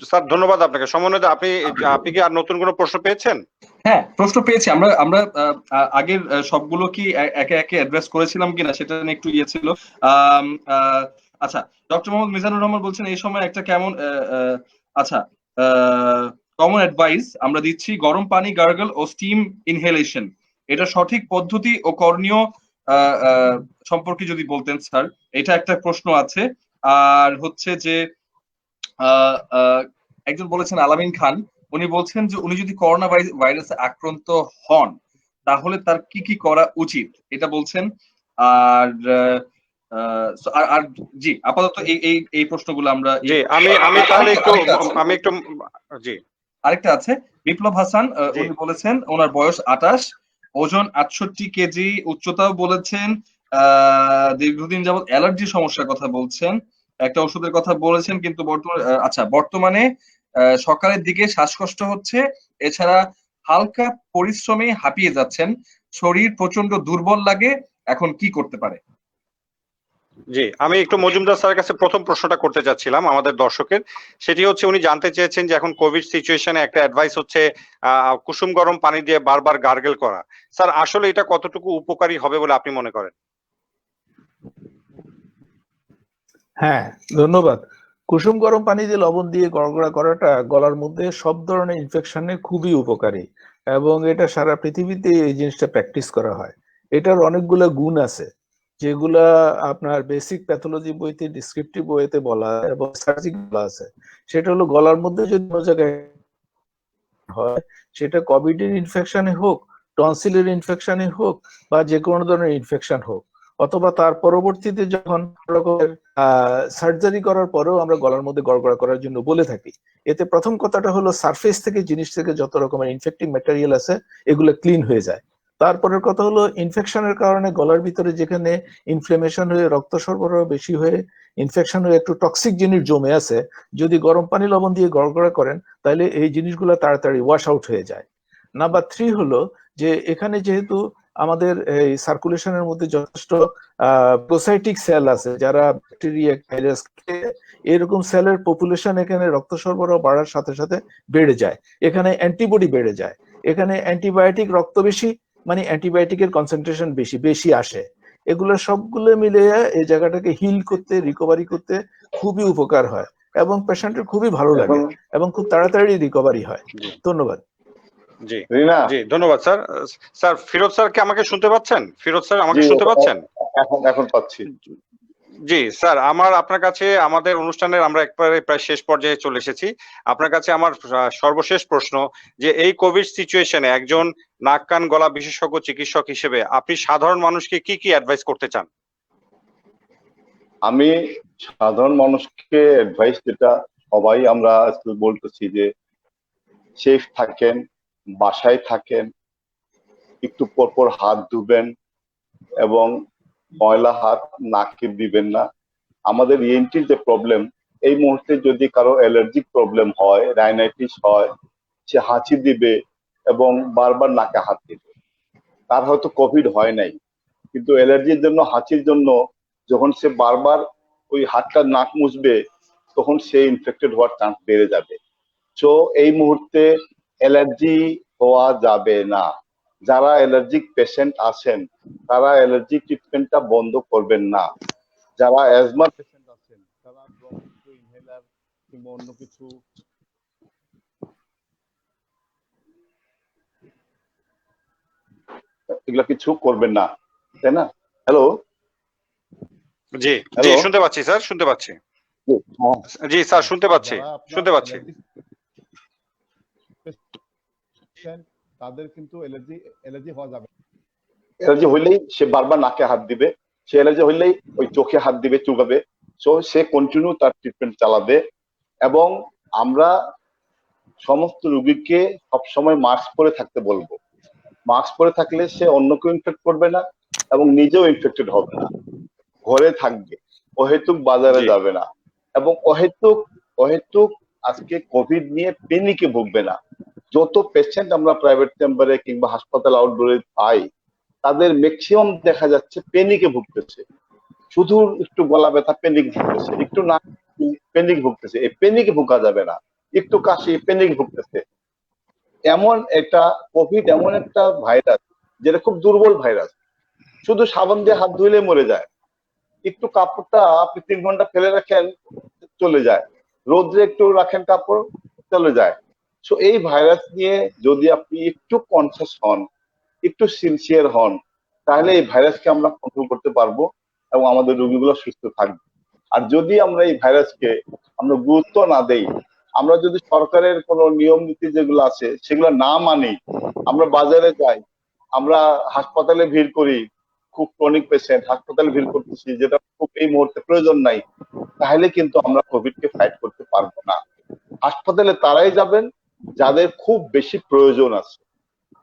স্যার, ধন্যবাদ আপনাকে। সমন্বয়দা, আপনি কি আর নতুন কোনো প্রশ্ন পেয়েছেন? হ্যাঁ, প্রশ্ন পেয়েছি। আমরা আগের সবগুলো কি একে একে অ্যাড্রেস করেছিলাম কিনা সেটা নিয়ে একটু ইয়ে ছিল। আচ্ছা, ডক্টর মোহাম্মদ মিজানুর রহমান বলছেন এই সময় একটা কেমন আচ্ছা কমন অ্যাডভাইস আমরা দিচ্ছি, গরম পানি গার্গল ও স্টিম ইনহেলেশন, এটা সঠিক পদ্ধতি ও করণীয় সম্পর্কে যদি বলতেন স্যার, এটা একটা প্রশ্ন আছে। আর হচ্ছে যে একজন বলেছেন আলামিন খান, উনি বলছেন যে উনি যদি করোনা ভাইরাসে আক্রান্ত হন তাহলে তার কি কি করা উচিত এটা বলছেন। আর আর জি আপাতত এই প্রশ্নগুলো আমরা আমি তাহলে একটু জি। আরেকটা আছে বিপ্লব হাসান, উনি বলেছেন ওনার বয়স 28, ওজন 68 কেজি, উচ্চতাও বলেছেন, দীর্ঘদিন যাবত অ্যালার্জি সমস্যার কথা বলছেন, একটা ওষুধের কথা বলেছেন, কিন্তু বর্তমানে সকালের দিকে শ্বাসকষ্ট হচ্ছে, এছাড়া হালকা পরিশ্রমে হাঁপিয়ে যাচ্ছেন, শরীর প্রচন্ড দুর্বল লাগে, এখন কি করতে পারে? জি, আমি একটু মজুমদার স্যারের কাছে প্রথম প্রশ্নটা করতে চাচ্ছিলাম আমাদের দর্শকের। সেটি হচ্ছে উনি জানতে চেয়েছেন যে এখন কোভিড সিচুয়েশনে একটা অ্যাডভাইস হচ্ছে কুসুম গরম পানি দিয়ে বারবার গার্গেল করা। স্যার, আসলে এটা কতটুকু উপকারী হবে বলে আপনি মনে করেন? হ্যাঁ, ধন্যবাদ। কুসুম গরম পানি দিয়ে লবণ দিয়ে গড়গড়া করাটা গলার মধ্যে সব ধরনের ইনফেকশনে খুবই উপকারী, এবং এটা সারা পৃথিবীতে এই জিনিসটা প্র্যাকটিস করা হয়। এটার অনেকগুলো গুণ আছে যেগুলা আপনার বেসিক প্যাথোলজি বইতে, ডিসক্রিপটিভ বইতে বলা এবং সার্জিক্যাল বলা আছে। সেটা হলো গলার মধ্যে যদি কোনো জায়গায় হয়, সেটা কোভিডের ইনফেকশনে হোক, টনসিলের ইনফেকশনে হোক, বা যে কোনো ধরনের ইনফেকশন হোক, অথবা তার পরবর্তীতে যখন সার্জারি করার পরেও আমরা গলার মধ্যে গড়গড়া করার জন্য বলে থাকি। এতে প্রথম কথাটা হলো সারফেস থেকে, জিনিস থেকে যত রকমের ইনফেক্টিভ ম্যাটেরিয়াল আছে এগুলো ক্লিন হয়ে যায়। তারপরের কথা হলো ইনফেকশনের কারণে গলার ভিতরে যেখানে ইনফ্লেমেশন হয়ে রক্ত সরবরাহ বেশি হয়ে ইনফেকশন হয়ে একটু টক্সিক জিনিস জমে আছে, যদি গরম পানি লবণ দিয়ে গড়গড়া করেন তাহলে এই জিনিসগুলো তাড়াতাড়ি ওয়াশ আউট হয়ে যায়। নাম্বার 3 হলো যে এখানে যেহেতু আমাদের এই সার্কুলেশনের মধ্যে যথেষ্ট প্রোসাইটিক সেল আছে, যারা ব্যাকটেরিয়া, ভাইরাস, এরকম সেলের পপুলেশন এখানে রক্ত সরবরাহ বাড়ার সাথে সাথে বেড়ে যায়, এখানে অ্যান্টিবডি বেড়ে যায়, এখানে অ্যান্টিবায়োটিক রক্ত বেশি মানে অ্যান্টিবায়োটিকের কনসেন্ট্রেশন বেশি আসে। এগুলো সবগুলো মিলে এই জায়গাটাকে হিল করতে, রিকভারি করতে খুবই উপকার হয় এবং পেশেন্টের খুবই ভালো লাগে এখন এবং খুব তাড়াতাড়ি রিকভারি হয়। জি ধন্যবাদ। জি রিনা, জি ধন্যবাদ স্যার। স্যার ফিরোজ স্যার কি আমাকে শুনতে পাচ্ছেন? ফিরোজ স্যার আমাকে জি শুনতে পাচ্ছেন? এখন পাচ্ছি। জি স্যার, আপনার কাছে আমাদের অনুষ্ঠানের আমরা একবারে প্রায় শেষ পর্যায়ে চলে এসেছি। আপনার কাছে আমার সর্বশেষ প্রশ্ন যে এই কোভিড সিচুয়েশনে একজন নাক কান গলা বিশেষজ্ঞ চিকিৎসক হিসেবে আপনি সাধারণ মানুষকে কি কি অ্যাডভাইস করতে চান? আমি সাধারণ মানুষকে অ্যাডভাইস যেটা সবাই আমরা আজকে বলতেছি যে সেফ থাকেন, বাসায় থাকেন, একটু পর পর হাত ধুবেন এবং ময়লা হাত নাকে দিবেন না। আমাদের ইএনটির যে প্রবলেম, এই মুহূর্তে যদি কারো অ্যালার্জিক প্রবলেম হয়, রাইনাইটিস হয়, সে হাঁচি দিবে এবং বারবার নাকে হাত দিবে। তার হয়তো কোভিড হয় নাই, কিন্তু অ্যালার্জির জন্য, হাঁচির জন্য যখন সে বারবার ওই হাতটা নাক মুছবে, তখন সে ইনফেক্টেড হওয়ার চান্স বেড়ে যাবে। সো এই মুহূর্তে অ্যালার্জি হওয়া যাবে না। যারা অ্যালার্জিক পেশেন্ট আছেন তারা অ্যালার্জি ট্রিটমেন্টটা বন্ধ করবেন না। যারা অ্যাজমা পেশেন্ট আছেন তারা ব্রঙ্কো ইনহেলার কিংবা অন্য কিছু এগুলা কিছু করবেন না, তাই না? হ্যালো জি জি হ্যালো শুনতে পাচ্ছি স্যার, শুনতে পাচ্ছি। জি স্যার শুনতে পাচ্ছি, শুনতে পাচ্ছি। তাদের কিন্তু অ্যালার্জি হওয়া যাবে। অ্যালার্জি হইলেই সে বারবার নাকে হাত দিবে, সে অ্যালার্জি হইলেই ওই চোখে হাত দিবে, চুকাবে। সো সে কন্টিনিউ তার ট্রিটমেন্ট চালাবে। এবং আমরা সমস্ত রোগীকে সবসময় মাস্ক পরে থাকতে বলবো। মাস্ক পরে থাকলে সে অন্যকেও ইনফেক্ট করবে না এবং নিজেও ইনফেক্টেড হবে না। ঘরে থাকবে, অহেতুক বাজারে জি যাবে না এবং অহেতুক আজকে কোভিড নিয়ে পেনিকে ভুগবে না। যত পেশেন্ট আমরা প্রাইভেট চেম্বারে কিংবা হাসপাতাল আউটডোরে পাই, তাদের ম্যাক্সিমাম দেখা যাচ্ছে পেনিকে ভুগতেছে। শুধু একটু গলা ব্যথা, পেনিক ভুগতেছে, একটু না পেনিক ভুগতেছে। এই পেনিকে ভুগা যাবে না। একটু কাশি, পেনিক ভুগতেছে। কোভিড এমন একটা ভাইরাস যেটা খুব দুর্বল ভাইরাস, শুধু সাবান দিয়ে হাত ধুইলে মরে যায়। একটু কাপড়টা আপনি 3 ঘন্টা ফেলে রাখেন, চলে যায়। রোদ্রে একটু রাখেন কাপড়, চলে যায়। সো এই ভাইরাস নিয়ে যদি আপনি একটু কনসিয়াস হন, একটু সিনসিয়ার হন, তাহলে এই ভাইরাসকে আমরা কন্ট্রোল করতে পারবো এবং আমাদের রোগীগুলো সুস্থ থাকবে। আর যদি আমরা এই ভাইরাসকে আমরা গুরুত্ব না দেই, আমরা যদি সরকারের কোনো নিয়ম নীতি যেগুলো আছে সেগুলো না মানি, আমরা বাজারে যাই, আমরা হাসপাতালে ভিড় করি, খুব ক্রনিক পেশেন্ট হাসপাতালে ভিড় করতেছি, যেটা খুব এই মুহূর্তে প্রয়োজন নাই, তাহলে কিন্তু আমরা কোভিড কে ফাইট করতে পারবো না। হাসপাতালে তারাই যাবেন যাদের খুব বেশি প্রয়োজন আছে।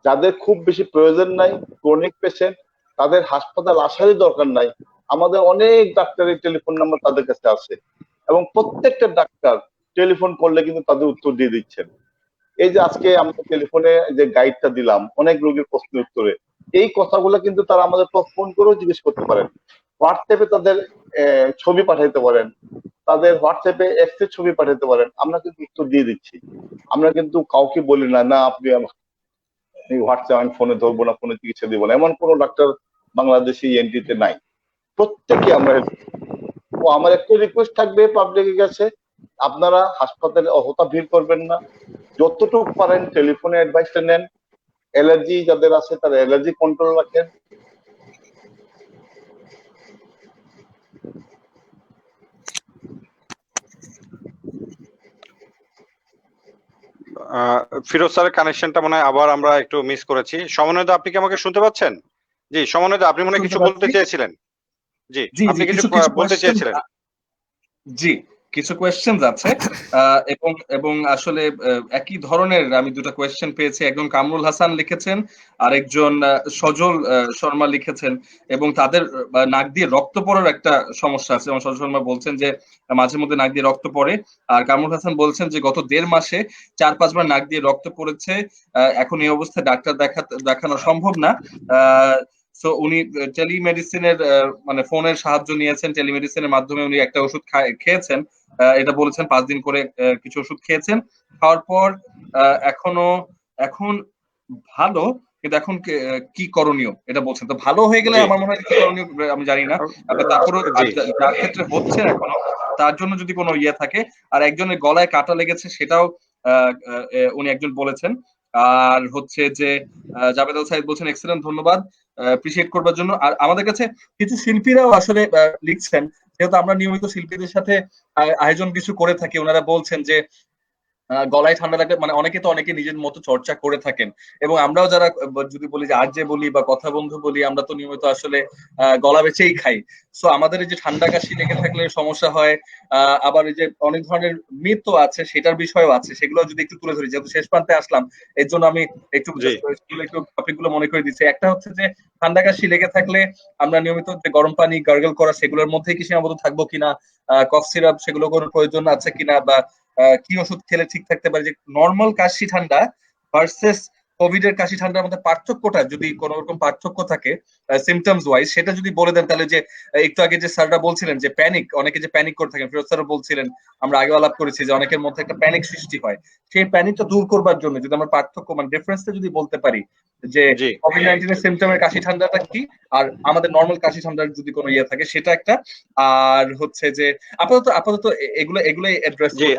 যাদের খুব বেশি প্রয়োজন নাই, ক্রনিক পেশেন্ট, তাদের হাসপাতাল আসারই দরকার নাই। আমাদের অনেক ডাক্তারের টেলিফোন নাম্বার তাদের কাছে আছে এবং প্রত্যেকটা ডাক্তার টেলিফোন করলে কিন্তু তাদের উত্তর দিয়ে দিচ্ছেন। এই যে আজকে আমরা টেলিফোনে যে গাইডটা দিলাম অনেক রোগীর প্রশ্নের উত্তরে, এই কথাগুলো কিন্তু তারা আমাদের ফোন করেও জিজ্ঞেস করতে পারেন। হোয়াটসঅ্যাপে তাদের ছবি পাঠাইতে পারেন, তাদের হোয়াটসঅ্যাপে এক্সে ছবি পাঠাতে পারেন, আমরা কিন্তু উত্তর দিয়ে দিচ্ছি। আমরা কিন্তু কাউকে বলি না না আপনি হোয়াটসঅ্যাপ আমি ফোনে ধরবো না, ফোনে চিকিৎসা দিব না, এমন কোনো ডাক্তার বাংলাদেশি এনটিতে নাই। প্রত্যেকে আমরা ও আমার একটা রিকোয়েস্ট থাকবে পাবলিকের কাছে, আপনারা হাসপাতালে অহতা ভিড় করবেন না, যতটুকু পারেন টেলিফোনে অ্যাডভাইসটা নেন। অ্যালার্জি যাদের আছে তারা অ্যালার্জি কন্ট্রোল রাখেন। ফিরোজ স্যারের কানেকশনটা মনে হয় আবার আমরা একটু মিস করেছি। সমন্বয়দা আপনি কি আমাকে শুনতে পাচ্ছেন? জি সমন্বয়দা আপনি মনে হয় কিছু বলতে চেয়েছিলেন। জি জি আপনি জি কিছু কিছু বলতে কোয়েশ্চেন, চেয়েছিলেন। জি কিছু কোয়েশ্চেনস আছে এবং এবং আসলে একই ধরনের আমি দুটো কোয়েশ্চেন পেয়েছি। একজন কামরুল হাসান লিখেছেন, আরেকজন সজল শর্মা লিখেছেন এবং তাদের নাক দিয়ে রক্ত পড়ার একটা সমস্যা আছে এবং সজল শর্মা বলছেন যে মাঝে মধ্যে নাক দিয়ে রক্ত পড়ে, আর কামরুল হাসান বলছেন যে গত 1.5 মাসে 4-5 বার নাক দিয়ে রক্ত পড়েছে। এখন এই অবস্থায় ডাক্তার দেখানো সম্ভব না। সো উনি টেলিমেডিসিনের মানে ফোনের সাহায্য নিয়েছেন, টেলিমেডিসিনের মাধ্যমে উনি একটা ওষুধ খেয়েছেন, এটা বলেছেন 5 দিন করে কিছু ওষুধ খেয়েছেন। খাওয়ার পর এখন ভালো, কিন্তু এখন কি করণীয় এটা বলছেন। তো ভালো হয়ে গেলে আমার মনে হয় কি করণীয় আমি জানি না, তারপরে যার ক্ষেত্রে হচ্ছে এখনো তার জন্য যদি কোনো ইয়ে থাকে, আর একজনের গলায় কাটা লেগেছে সেটাও উনি একজন বলেছেন। আর হচ্ছে যে জাবেদ আল সাইদ বলছেন এক্সেলেন্ট, ধন্যবাদ অ্যাপ্রিশিয়েট করবার জন্য। আর আমাদের কাছে কিছু শিল্পীরাও আসলে লিখছেন, যেহেতু আমরা নিয়মিত শিল্পীদের সাথে আয়োজন কিছু করে থাকি, ওনারা বলছেন যে গলায় ঠান্ডা লাগলে, মানে অনেকে নিজের মতো চর্চা করে থাকেন, এবং আমরাও যারা যদি বলি যে আরজে বলি বা কথা বন্ধু বলি, আমরা তো নিয়মিত আসলে গলা বেঁচেই খাই। সো আমাদের এই যে ঠান্ডা কাশি লেগে থাকলে সমস্যা হয়, আবার এই যে অনেক ধরনের মিথ তো আছে, সেটার বিষয়ও আছে, সেগুলো যদি একটু তুলে ধরি, যেহেতু শেষ প্রান্তে আসলাম এর জন্য আমি একটু টপিক গুলো মনে করে দিচ্ছি। একটা হচ্ছে যে ঠান্ডা কাশি লেগে থাকলে আমরা নিয়মিত যে গরম পানি গার্গল করা, সেগুলোর মধ্যেই কি সীমাবদ্ধ থাকবো কিনা, কফ সিরাপ সেগুলো কোনো প্রয়োজন আছে কিনা, বা কি ওষুধ খেলে ঠিক থাকতে পারে, যে নর্মাল কাশি ঠান্ডা ভার্সেস কোভিড এর কাশি ঠান্ডার মধ্যে পার্থক্যটা যদি কোনো রকম পার্থক্য থাকে সিমটমস ওয়াইজ, সেটা যদি বলে দেন তাহলে। যে একটু আগে যে স্যাররা বলছিলেন যে প্যানিক, অনেকে যে প্যানিক করে থাকেন, ফিরোজ স্যারও বলছিলেন, আমরা আগে আলাপ করেছি যে অনেকের মধ্যে একটা প্যানিক সৃষ্টি হয়, সেই প্যানিকটা দূর করবার জন্য যদি আমরা পার্থক্য মানে ডিফারেন্সটা যদি বলতে পারি, যে কোভিড-19 এর সিমটমের কাশি ঠান্ডাটা কি আর আমাদের নর্মাল কাশি ঠান্ডার যদি কোনো ইয়ে থাকে, সেটা একটা। আর হচ্ছে যে আপাতত এগুলোই অ্যাড্রেস। জি,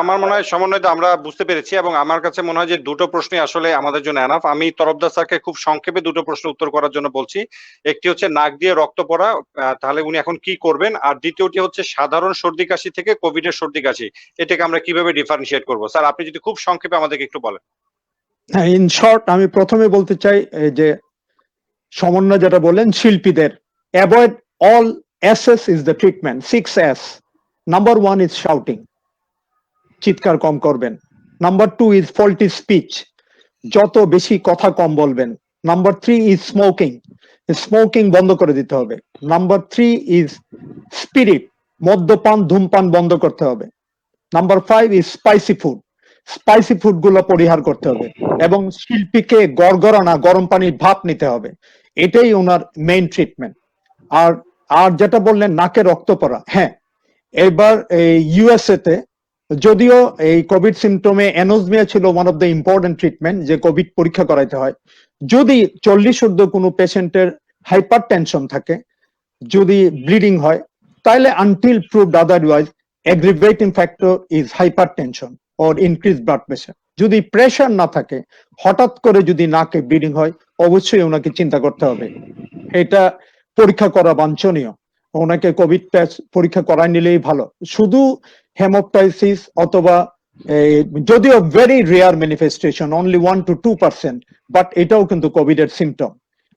আমার মনে হয় সমন্বয়টা আমরা বুঝতে পেরেছি, এবং আমার কাছে মনে হয় যে দুটো প্রশ্নই আসলে আমাদের জন্য এনাফ। আমি তরফদার স্যারকে খুব সংক্ষেপে দুটো প্রশ্ন উত্তর করার জন্য বলছি। একটি হচ্ছে নাক দিয়ে রক্ত পড়া, তাহলে উনি এখন কি করবেন, আর দ্বিতীয়টি হচ্ছে সাধারণ সর্দি কাশি থেকে কোভিড এর সর্দি কাশি, এটাকে আমরা কিভাবে ডিফারেন্সিয়েট করব। স্যার আপনি যদি খুব সংক্ষেপে আমাদেরকে একটু বলেন। হ্যাঁ, ইন শর্ট আমি প্রথমে বলতে চাই যে সমন্বয় যেটা বললেন শিল্পীদের, avoid all SS is the treatment, 6S। Number 1 is shouting, চিৎকার কম করবেন। নাম্বার 2 ইজ ফল্টি স্পিচ, যত বেশি কথা কম বলবেন। নাম্বার 3 ইজ স্মোকিং, স্মোকিং বন্ধ করে দিতে হবে। নাম্বার 3 ইজ স্পিরিট, মদ্যপান ধূমপান বন্ধ করতে হবে। Number 5 is spicy food, spicy food গুলো পরিহার করতে হবে, এবং শিল্পীকে গড়গড়ানা গরম পানির ভাপ নিতে হবে। এটাই ওনার মেইন ট্রিটমেন্ট। আর আর যেটা বললেন নাকে রক্ত পড়া, হ্যাঁ, এবার এই ইউএসএ তে যদিও এই কোভিড সিমটমে অ্যানোজমিয়া ছিল one of the important treatment, যে কোভিড পরীক্ষা করাইতে হয়। যদি 40 ঊর্ধ্ব কোনো পেশেন্টের হাইপার টেনশন থাকে, যদি ব্লিডিং হয়, তাহলে until proved otherwise aggravating factor is hypertension or increase blood pressure. যদি প্রেশার না থাকে, হঠাৎ করে যদি নাকে ব্লিডিং হয়, অবশ্যই ওনাকে চিন্তা করতে হবে, এটা পরীক্ষা করা বাঞ্ছনীয়। ওনাকে কোভিড টেস্ট পরীক্ষা করায় নিলেই ভালো। শুধু হেমোপ্টাইসিস অথবা যদিও very rare manifestation, only 1 to 2%, but এটাও কিন্তু কোভিড এর সিমটম।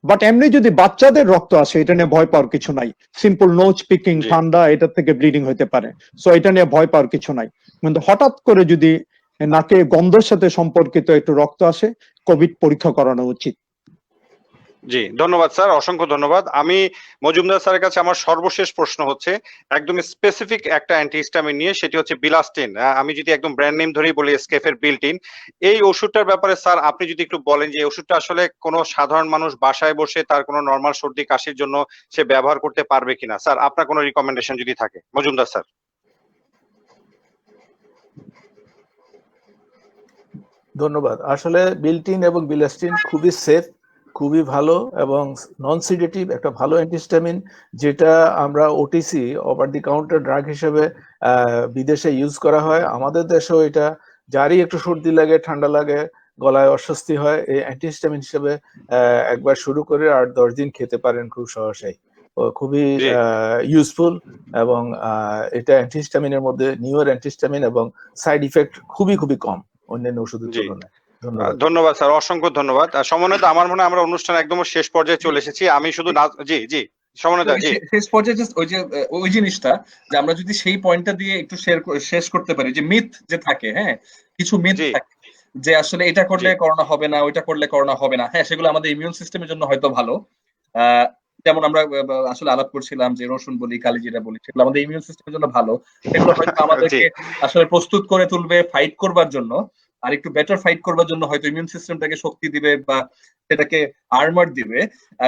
বাট এমনি যদি বাচ্চাদের রক্ত আসে, এটা নিয়ে ভয় পাওয়ার কিছু নাই। সিম্পল নোজ পিকিং, ঠান্ডা, এটা থেকে ব্লিডিং হতে পারে, সো এটা নিয়ে ভয় পাওয়ার কিছু নাই। কিন্তু হঠাৎ করে যদি নাকে গন্ধের সাথে সম্পর্কিত একটু রক্ত আসে, কোভিড পরীক্ষা করানো উচিত। জি, ধন্যবাদ স্যার, অসংখ্য ধন্যবাদ। আমি মজুমদার স্যারের কাছে আমার সর্বশেষ প্রশ্ন হচ্ছে একদম স্পেসিফিক একটা অ্যান্টিহিস্টামিন নিয়ে, সেটি হচ্ছে বিলাস্টিন। আমি যদি একদম ব্র্যান্ড নেম ধরেই বলি, এসকেফের বিল্টিন। এই ওষুধটার ব্যাপারে স্যার আপনি যদি একটু বলেন যে এই ওষুধটা আসলে কোনো সাধারণ মানুষ বাসায় বসে তার কোনো নরমাল সর্দি কাশির জন্য সে ব্যবহার করতে পারবে কিনা, স্যার আপনার কোনো রিকমেন্ডেশন যদি থাকে, মজুমদার স্যার। ধন্যবাদ। আসলে বিল্টিন এবং বিলাস্টিন খুবই সেফ, খুবই ভালো এবং নন সিডেটিভ একটা ভালো অ্যান্টিহিস্টামিন, যেটা আমরা OTC over the counter drug হিসেবে বিদেশে ইউজ করা হয়। আমাদের দেশেও এটা, যারই একটু সর্দি লাগে, ঠান্ডা লাগে, গলায় অস্বস্তি হয়, এই অ্যান্টিহিস্টামিন হিসেবে একবার শুরু করে 8-10 দিন খেতে পারেন খুব সহজেই। খুবই ইউজফুল, এবং এটা অ্যান্টিহিস্টামিনের মধ্যে নিউর অ্যান্টিহিস্টামিন, এবং সাইড ইফেক্ট খুবই কম অন্যান্য ওষুধের তুলনায়। ধন্যবাদ স্যার, অসংখ্য ধন্যবাদ। সমন্বিত, আমার মনে হয় আমরা অনুষ্ঠান একদম শেষ পর্যায়ে চলে এসেছি। আমি শুধু জি সমন্বিত, জি শেষ পর্যায়ে জাস্ট ওই জিনিসটা, যে আমরা যদি সেই পয়েন্টটা দিয়ে একটু শেষ করতে পারি, যে মিথ যে থাকে, হ্যাঁ, কিছু মিথ থাকে যে আসলে এটা করলে করোনা হবে না, ওইটা করলে করোনা হবে না। হ্যাঁ, সেগুলো আমাদের ইমিউন সিস্টেমের জন্য হয়তো ভালো। যেমন আমরা আসলে আলাপ করছিলাম যে রসুন বলি, কালিজিরা বলি, সেগুলো আমাদের ইমিউন সিস্টেমের জন্য ভালো। সেগুলো হয়তো আমাদেরকে আসলে প্রস্তুত করে তুলবে ফাইট করবার জন্য, আর একটু বেটার ফাইট করবার জন্য হয়তো ইমিউন সিস্টেমটাকে শক্তি দিবে বা সেটাকে আর্মার দিবে।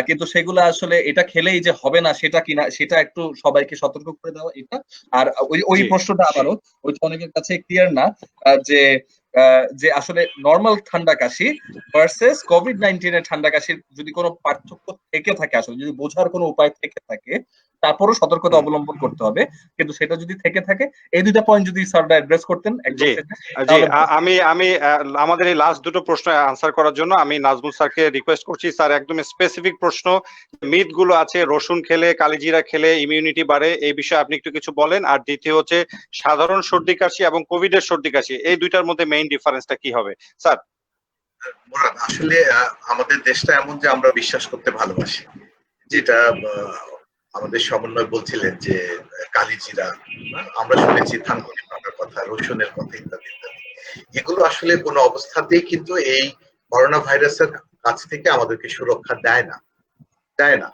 কিন্তু সেগুলো আসলে এটা খেলেই যে হবে না সেটা কিনা, সেটা একটু সবাইকে সতর্ক করে দেওয়া এটা। আর ওই প্রশ্নটা আবারও ওইটা অনেকের কাছে ক্লিয়ার না, যে যে আসলে নর্মাল ঠান্ডা কাশি ভার্সেস কোভিড-19 এর ঠান্ডা কাশির যদি কোনো পার্থক্য থেকে থাকে, আসলে যদি বোঝার কোনো উপায় থেকে থাকে, তারপরও সতর্কতা অবলম্বন করতে হবে, কিন্তু সেটা যদি থেকে থাকে, এই দুইটা পয়েন্ট যদি স্যাররা অ্যাড্রেস করতেন জি জি আমি আমাদের এই লাস্ট দুটো প্রশ্ন আনসার করার জন্য আমি নাজমুল স্যারকে রিকোয়েস্ট করছি। স্যার একদম স্পেসিফিক প্রশ্ন, মিথ গুলো আছে রসুন খেলে কালিজিরা খেলে ইমিউনিটি বাড়ে, এই বিষয়ে আপনি একটু কিছু বলেন। আর দ্বিতীয় হচ্ছে সাধারণ সর্দি কাশি এবং কোভিড এর সর্দি কাশি, এই দুইটার মধ্যে মেইন ডিফারেন্সটা কি হবে স্যার? আসলে আমাদের দেশটা এমন যে আমরা বিশ্বাস করতে ভালোবাসি, যেটা আমাদের সমন্বয় বলছিলেন যে কালিজিরা, আমরা শুনেছি থানকুনি পাতার কথা, রসুনের কথা, ইত্যাদি ইত্যাদি। এগুলো আসলে কোনো অবস্থাতেই কিন্তু এই করোনা ভাইরাসের কাছ থেকে আমাদেরকে সুরক্ষা দেয় না।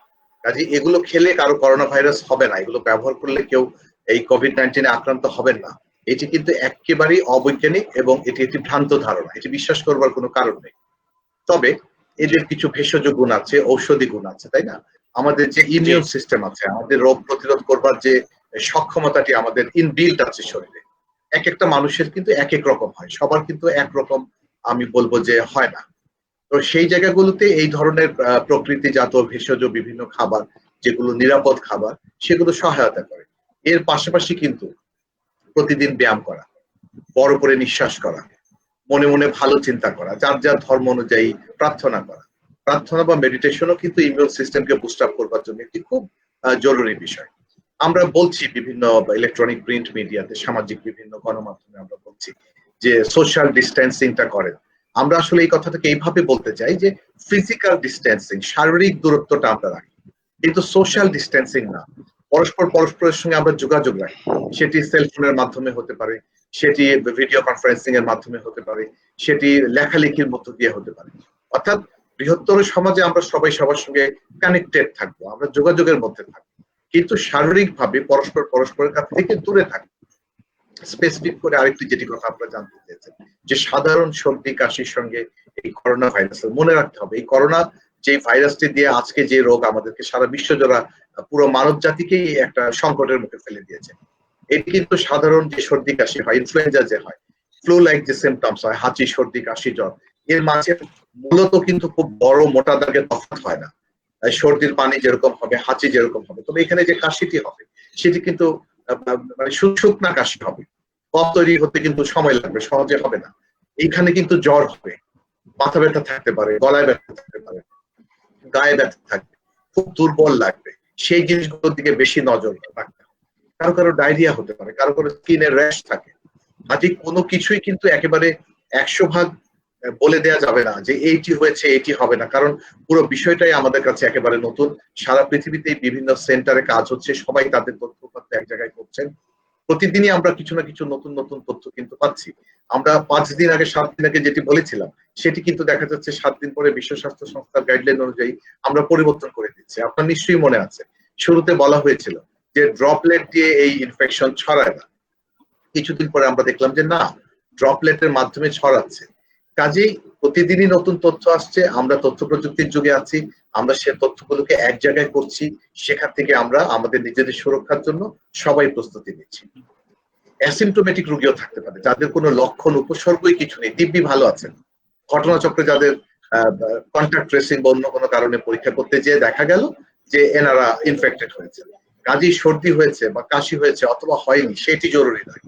কাজে এগুলো খেলে কারো করোনা ভাইরাস হবে না, এগুলো ব্যবহার করলে কেউ এই কোভিড-19 আক্রান্ত হবেন না। এটি কিন্তু একেবারেই অবৈজ্ঞানিক এবং এটি একটি ভ্রান্ত ধারণা, এটি বিশ্বাস করবার কোনো কারণ নেই। তবে এদের কিছু ভেষজ গুণ আছে, ঔষধি গুণ আছে, তাই না? আমাদের যে ইমিউন সিস্টেম আছে, আমাদের রোগ প্রতিরোধ করবার যে সক্ষমতাটি আমাদের ইনবিল্ট আছে শরীরে, এক একটা মানুষের কিন্তু এক এক রকম হয়, সবার কিন্তু একরকম আমি বলবো যে হয় না। তো সেই জায়গাগুলোতে এই ধরনের প্রকৃতিজাত ভেষজ বিভিন্ন খাবার, যেগুলো নিরাপদ খাবার, সেগুলো সহায়তা করে। এর পাশাপাশি কিন্তু প্রতিদিন ব্যায়াম করা, বড় করে নিঃশ্বাস করা, মনে মনে ভালো চিন্তা করা, যার যার ধর্ম অনুযায়ী প্রার্থনা করা, প্রার্থনা বা মেডিটেশনও কিন্তু ইমিউন সিস্টেমকে বুস্ট আপ করবার জন্য একটি খুব জরুরি বিষয়। আমরা বলছি বিভিন্ন ইলেকট্রনিক প্রিন্ট মিডিয়াতে, সামাজিক বিভিন্ন গণমাধ্যমে আমরা বলছি যে সোশ্যাল ডিস্টেন্সিংটা করেন। আমরা আসলে এই কথাটাকে এইভাবে বলতে চাই যে ফিজিক্যাল ডিস্টেন্সিং, শারীরিক দূরত্বটা আমরা রাখি, কিন্তু সোশ্যাল ডিস্টেন্সিং না। পরস্পরের সঙ্গে আমরা যোগাযোগ রাখি, সেটি সেলফোনের মাধ্যমে হতে পারে, সেটি ভিডিও কনফারেন্সিং এর মাধ্যমে হতে পারে, সেটি লেখালেখির মধ্য দিয়ে হতে পারে। অর্থাৎ বৃহত্তর সমাজে আমরা সবাই সবার সঙ্গে কানেক্টেড থাকবো, আমরা যোগাযোগের মধ্যে থাকবো, কিন্তু শারীরিকভাবে পরস্পরের কাছ থেকে দূরে থাকবো। স্পেসিফিক করে আরেকটি যেটি কথা আপনারা জানতে চেয়েছেন, যে সাধারণ সর্দি কাশির সঙ্গে এই করোনা ভাইরাসের, মনে রাখতে হবে এই করোনা যে ভাইরাসটি দিয়ে আজকে যে রোগ আমাদেরকে সারা বিশ্ব জোড়া পুরো মানব জাতিকেই একটা সংকটের মুখে ফেলে দিয়েছে, এটি কিন্তু সাধারণ যে সর্দি কাশি হয়, ইনফ্লুয়েঞ্জা যে হয়, ফ্লু লাইক যে সিমটমস হয়, হাঁচি সর্দি কাশি জ্বর, এর মাঝে মূলত কিন্তু খুব বড় মোটা দাগের তফাৎ হয় না। সর্দির পানি যেরকম হবে, হাঁচি যেরকম হবে, তবে এখানে যে কাশিটি হবে সেটি কিন্তু মানে শুকনা কাশি হবে, কফ তৈরি হতে কিন্তু সময় লাগবে, সহজে হবে না। এইখানে কিন্তু জ্বর হবে, মাথা ব্যথা থাকতে পারে, গলায় ব্যথা থাকতে পারে, গায়ে ব্যথা থাকবে, খুব দুর্বল লাগবে, সেই জিনিসগুলোর দিকে বেশি নজর রাখতে হবে। কারো কারো ডায়রিয়া হতে পারে, কারো কারো স্কিনের র্যাশ থাকে। আজকে কোনো কিছুই কিন্তু একেবারে 100% বলে দেয়া যাবে না যে এইটি হয়েছে এইটি হবে না, কারণ পুরো বিষয়টাই আমাদের কাছে একেবারে নতুন। সারা পৃথিবীতে বিভিন্ন সেন্টারে কাজ হচ্ছে, সবাই তাদের তথ্য এক জায়গায় করছেন। প্রতিদিনই আমরা কিছু না কিছু নতুন নতুন তথ্য কিন্তু পাচ্ছি। আমরা 5 দিন আগে 7 দিন আগে যেটি বলেছিলাম, সেটি কিন্তু দেখা যাচ্ছে 7 দিন পরে বিশ্ব স্বাস্থ্য সংস্থার গাইডলাইন অনুযায়ী আমরা পরিবর্তন করে দিচ্ছি। আপনার নিশ্চয়ই মনে আছে, শুরুতে বলা হয়েছিল যে ড্রপলেট দিয়ে এই ইনফেকশন ছড়ায় না, কিছুদিন পরে আমরা দেখলাম যে না, ড্রপলেটের মাধ্যমে ছড়াচ্ছে। কাজেই প্রতিদিনই নতুন তথ্য আসছে, আমরা তথ্য প্রযুক্তির যুগে আছি, আমরা সে তথ্যগুলোকে এক জায়গায় করছি, সেখান থেকে আমরা আমাদের নিজেদের সুরক্ষার জন্য সবাই প্রস্তুতি নিচ্ছি। অ্যাসিমটোমেটিক রোগীও থাকতে পারে, যাদের কোনো লক্ষণ উপসর্গই কিছু নেই, দিব্যি ভালো আছেন, ঘটনাচক্রে যাদের কন্ট্যাক্ট ট্রেসিং বা অন্য কোনো কারণে পরীক্ষা করতে যেয়ে দেখা গেল যে এনারা ইনফেক্টেড হয়েছে। কাজেই সর্দি হয়েছে বা কাশি হয়েছে অথবা হয়নি সেটি জরুরি নয়,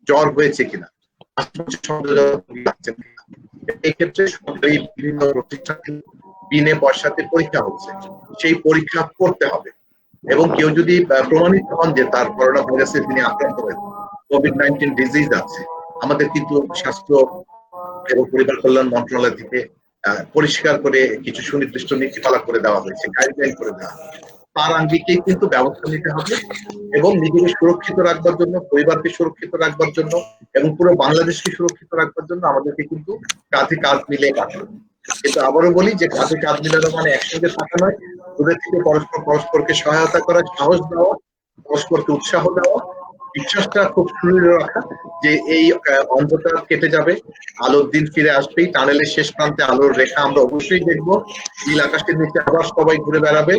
জ্বর হয়েছে কিনা, এই ক্ষেত্রে সরকারি বিভিন্ন প্রতিষ্ঠান বিনে পয়সাতে পরীক্ষা হচ্ছে, সেই পরীক্ষা করতে হবে। এবং কেউ যদি প্রমাণিত হন যে তার করোনা ভাইরাসে তিনি আক্রান্ত হয়েছে, কোভিড-19 ডিজিজ আছে, আমাদের কিন্তু স্বাস্থ্য এবং পরিবার কল্যাণ মন্ত্রণালয় থেকে পরিষ্কার করে কিছু সুনির্দিষ্ট নীতিমালা করে দেওয়া হয়েছে, গাইডলাইন করে দেওয়া হয়েছে। তার আঙ্গিকেই কিন্তু ব্যবস্থা নিতে হবে এবং নিজেকে সুরক্ষিত রাখবার জন্য, পরিবারকে সুরক্ষিত রাখবার জন্য এবং পুরো বাংলাদেশকে সুরক্ষিত রাখবার জন্য আমাদেরকে কিন্তু কাঁধে কাঁধ মিলিয়ে কাজ করতে হবে। কিন্তু আবারও বলি যে কাঁধে কাঁধ মিলানো মানে একসঙ্গে থাকা নয়, দূরের থেকে পরস্পরকে সহায়তা করা, সাহস দেওয়া, পরস্পরকে উৎসাহ দেওয়া, বিশ্বাসটা খুব সুদৃঢ় রাখা যে এই অন্ধকার কেটে যাবে, আলোর দিন ফিরে আসবেই, টানেলের শেষ প্রান্তে আলোর রেখা আমরা অবশ্যই দেখবো, নীল আকাশের নিচে আবার সবাই ঘুরে বেড়াবে।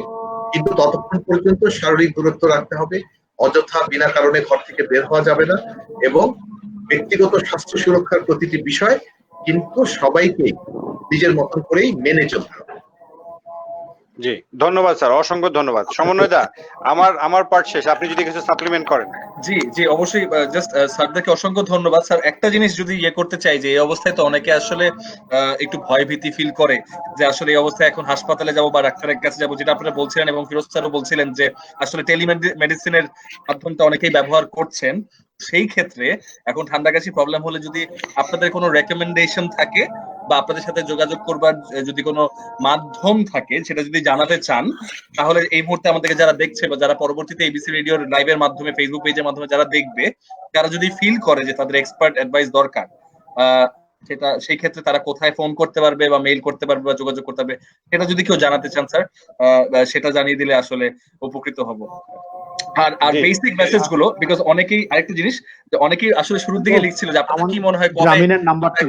কিন্তু ততক্ষণ পর্যন্ত শারীরিক দূরত্ব রাখতে হবে, অযথা বিনা কারণে ঘর থেকে বের হওয়া যাবে না, এবং ব্যক্তিগত স্বাস্থ্য সুরক্ষার প্রতিটি বিষয় কিন্তু সবাইকে নিজের মতন করেই মেনে চলতে হবে। জি, ধন্যবাদ স্যার, অসংখ্য ধন্যবাদ। সমন্বয় দা, আমার পার্ট শেষ, আপনি যদি কিছু সাপ্লিমেন্ট করেন। জি জি অবশ্যই, জাস্ট স্যারদেরকে অসংখ্য ধন্যবাদ। স্যার একটা জিনিস যদি করতে চাই, যে এই অবস্থায় তো অনেকে আসলে একটু ভয় ভীতি ফিল করে যে আসলে এই অবস্থায় এখন হাসপাতালে যাব বা ডাক্তারের কাছে যাব, যেটা আপনারা বলছিলেন এবং ফিরোজ স্যারও বলছিলেন যে আসলে টেলিমেডিসিনের মাধ্যমটা অনেকেই ব্যবহার করছেন। সেই ক্ষেত্রে এখন ঠান্ডা কাশি প্রবলেম হলে যদি আপনাদের কোনো রেকমেন্ডেশন থাকে বা আপনাদের সাথে যোগাযোগ করবার যদি কোনো মাধ্যম থাকে, সেটা যদি জানাতে চান, তাহলে এই মুহূর্তে আমাদেরকে যারা দেখছে বা যারা পরবর্তীতে এবিসি রেডিওর লাইভের মাধ্যমে, ফেসবুক পেজের মাধ্যমে যারা দেখবে, তারা যদি ফিল করে যে তাদের এক্সপার্ট অ্যাডভাইস দরকার, সেটা সেই ক্ষেত্রে তারা কোথায় ফোন করতে পারবে বা মেইল করতে পারবে বা যোগাযোগ করতে পারবে, সেটা যদি কেউ জানাতে চান স্যার, সেটা জানিয়ে দিলে আসলে উপকৃত হব। আর আর জি, বেসিক মেসেজ গুলো, বিকজ অনেকেই, আরেকটা জিনিস, যে অনেকেই আসলে শুরুর দিকে লিখছিল যে আপনাদের কি মনে হয় কবে গ্রামীণের নাম্বারটা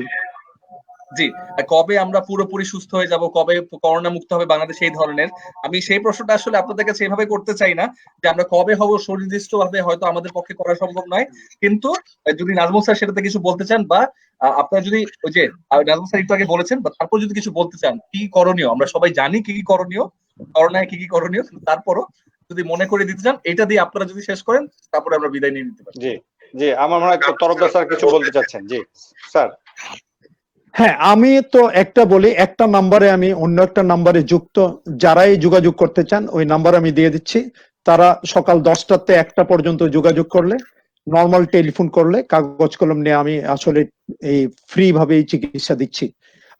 জি কবে আমরা পুরোপুরি সুস্থ হয়ে যাব, কবে করোনা মুক্ত হবে বাংলাদেশ, এই ধরনের। আমি সেই প্রশ্নটা আসলে আপনাদের কাছে এভাবে করতে চাই না যে আমরা কবে হব সুনির্দিষ্ট ভাবে হয়তো আমাদের পক্ষে করা সম্ভব নয়, কিন্তু যদি নাজমুল স্যার সেটাতে কিছু বলতে চান, বা আপনারা যদি ওই যে নাজমুল স্যার একটু আগে বলেছেন, বা তারপর যদি কিছু বলতে চান কি করণীয়, আমরা সবাই জানি কি কি করণীয়, করোনায় কি কি করণীয়, তারপরও যদি মনে করে দিতে চান, এটা দিয়ে আপনারা যদি শেষ করেন, তারপরে আমরা বিদায় নিয়ে নিতে পারি। জি, জি, আমার মনে হয় তরফদার স্যার কিছু বলতে চাচ্ছেন। জি স্যার। হ্যাঁ, আমি তো একটা বলি, একটা নাম্বারে আমি অন্য একটা নাম্বারে যুক্ত, যারাই যোগাযোগ করতে চান ওই নাম্বার আমি দিয়ে দিচ্ছি। তারা সকাল 10টাতে 1টা পর্যন্ত যোগাযোগ করলে, নর্মাল টেলিফোন করলে, কাগজ কলম নিয়ে আমি আসলে এই ফ্রি ভাবে এই চিকিৎসা দিচ্ছি।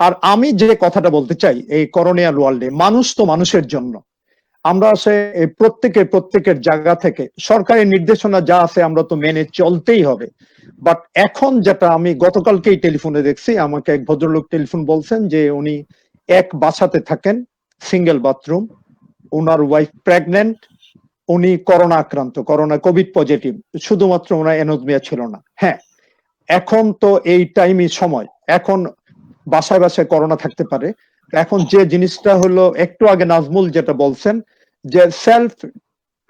আর আমি যে কথাটা বলতে চাই, এই করোনিয়াল ওয়ার্ল্ডে মানুষ তো মানুষের জন্য, আমরা আসে প্রত্যেকের জায়গা থেকে সরকারি নির্দেশনা যা আছে আমরা তো মেনে চলতেই হবে। বাট এখন যেটা আমি গতকালকেই টেলিফোনে দেখছি, আমাকে এক ভদ্রলোক টেলিফোন বলছেন যে উনি এক বাসাতে থাকেন, সিঙ্গেল বাথরুম, ওনার ওয়াইফ প্রেগনেন্ট, উনি করোনা আক্রান্ত, করোনা কোভিড পজিটিভ, শুধুমাত্র ওনার এনোজমিয়া ছিল না। হ্যাঁ, এখন তো এই টাইমই সময়, এখন বাসায় বাসায় করোনা থাকতে পারে। এখন যে জিনিসটা হলো, একটু আগে নাজমুল যেটা বলছেন যে সেলফ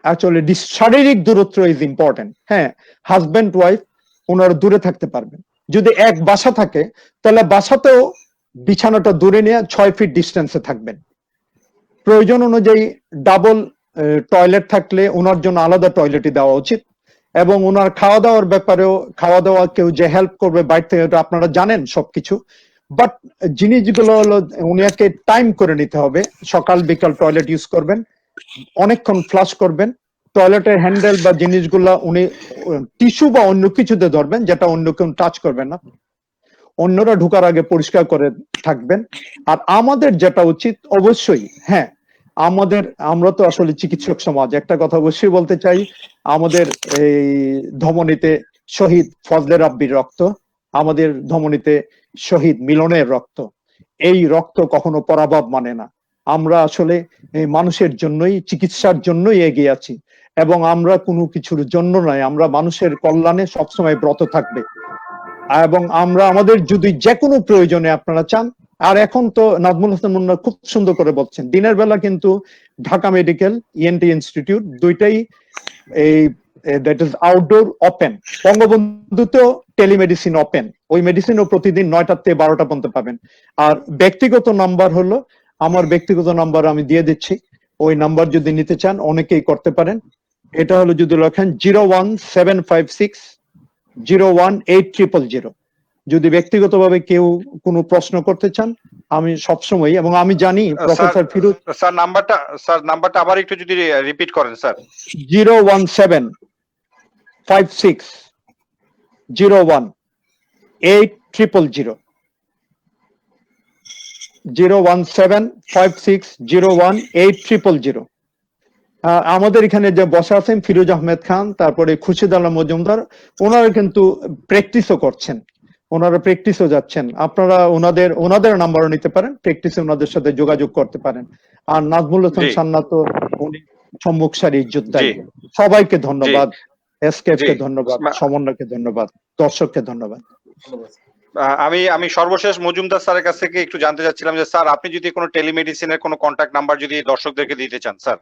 অ্যাকচুয়ালি শারীরিক দূরত্ব ইজ ইম্পর্টেন্ট। হ্যাঁ, হাজবেন্ড ওয়াইফ ওনারা দূরে থাকতে পারবেন। যদি এক বাসা থাকে তাহলে বাসাতেও বিছানাটা দূরে নিয়ে 6 ফিট ডিস্টেন্সে থাকবেন। প্রয়োজন অনুযায়ী ডাবল টয়লেট থাকলে ওনার জন্য আলাদা টয়লেটই দেওয়া উচিত। এবং ওনার খাওয়া দাওয়ার ব্যাপারেও, খাওয়া দাওয়া কেউ যে হেল্প করবে বাইরে থেকে, এটা আপনারা জানেন সবকিছু। বাট জিনিসগুলো হলো উনাকে টাইম করে নিতে হবে, সকাল বিকাল টয়লেট ইউজ করবেন, অনেকক্ষণ ফ্লাশ করবেন, টয়লেটের হ্যান্ডেল বা জিনিসগুলা উনি টিস্যু বা অন্য কিছুতে ধরবেন, যেটা অন্য কেউ টাচ করবেন না, অন্যরা ঢুকার আগে পরিষ্কার করে থাকবেন। আর আমাদের যেটা উচিত অবশ্যই, হ্যাঁ, আমরা তো আসলে চিকিৎসক সমাজ, একটা কথা অবশ্যই বলতে চাই, আমাদের এই ধমনীতে শহীদ ফজলে রাব্বির রক্ত, আমাদের ধমনীতে শহীদ মিলনের রক্ত, এই রক্ত কখনো পরাভব মানে না। আমরা আসলে এই মানুষের জন্যই, চিকিৎসার জন্যই এগিয়ে আছি, এবং আমরা কোনো কিছুর জন্য নয়, আমরা মানুষের কল্যাণে সবসময় ব্রত থাকবে। এবং আমরা আমাদের যদি যে কোনো প্রয়োজনে আপনারা চান, আর এখন তো নাজমুল হাসান মুন্না খুব সুন্দর করে বলছেন, দিনের বেলা কিন্তু ঢাকা মেডিকেল ইএনটি ইনস্টিটিউট দুইটাই এই দ্যাট ইজ আউটডোর ওপেন, বঙ্গবন্ধুতেও টেলিমেডিসিন ওপেন, ওই মেডিসিনও প্রতিদিন 9টা থেকে 12টা পর্যন্ত পাবেন। আর ব্যক্তিগত নাম্বার হলো, আমার ব্যক্তিগত নাম্বার আমি দিয়ে দিচ্ছি, ওই নাম্বার যদি নিতে চান অনেকেই করতে পারেন। এটা হলো, যদি লেখেন 01756018000। যদি ব্যক্তিগতভাবে কেউ কোনো প্রশ্ন করতে চান, আমি সবসময়, এবং আমি জানি প্রফেসর ফিরোজ। স্যার নাম্বারটা আবার একটু যদি রিপিট করেন স্যার। 01756018000, 01756018000। আমাদের এখানে যে বসা আছেন ফিরোজ আহমেদ খান, তারপরে খুরশিদ আলম মজুমদার, ওনারা কিন্তু প্র্যাকটিসও করছেন, ওনারা প্র্যাকটিসও যাচ্ছেন। আপনারা ওনাদের নাম্বারও নিতে পারেন, প্র্যাকটিসে ওনাদের সাথে যোগাযোগ করতে পারেন। আর নাজমুল হাসান সান্না তো উনি সম্মুখ সারির যোদ্ধাই। সবাইকে ধন্যবাদ, এসকেএফ কে ধন্যবাদ, সমন্বয়কে ধন্যবাদ, দর্শককে ধন্যবাদ। আমি সর্বশেষ মজুমদার স্যারের কাছ থেকে একটু জানতে চাচ্ছিলাম যে স্যার, আপনি যদি কোনো টেলিমেডিসিনের কোনো কন্ট্যাক্ট নাম্বার যদি দর্শকদেরকে দিতে চান স্যার।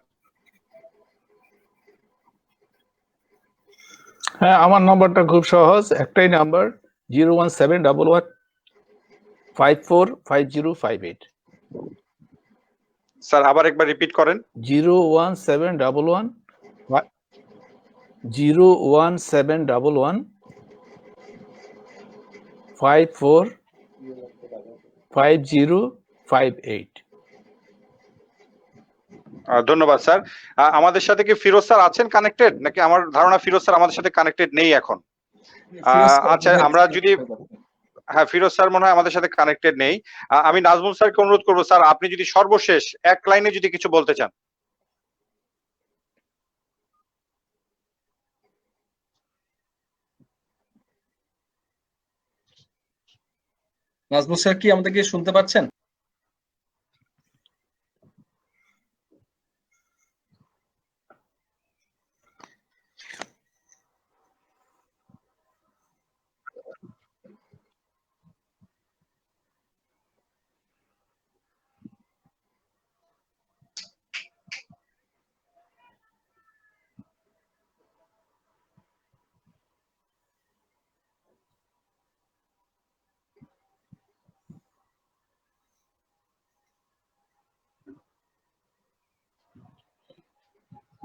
হ্যাঁ, আমার নাম্বারটা খুব সহজ, একটাই নাম্বার, 01711545058। স্যার আবার একবার রিপিট করেন। 01711 01711 545058। ধন্যবাদ স্যার। আমাদের সাথে কি ফিরোজ স্যার আছেন কানেক্টেড, নাকি আমার ধারণা ফিরোজ স্যার আমাদের সাথে কানেক্টেড নেই এখন? আচ্ছা, আমরা যদি হ্যাঁ, ফিরোজ স্যার মনে হয় আমাদের সাথে কানেক্টেড নেই। আমি নাজমুল স্যারকে অনুরোধ করবো, স্যার আপনি যদি সর্বশেষ এক লাইনে যদি কিছু বলতে চান। নাজমুল স্যার কি আমাদেরকে শুনতে পাচ্ছেন?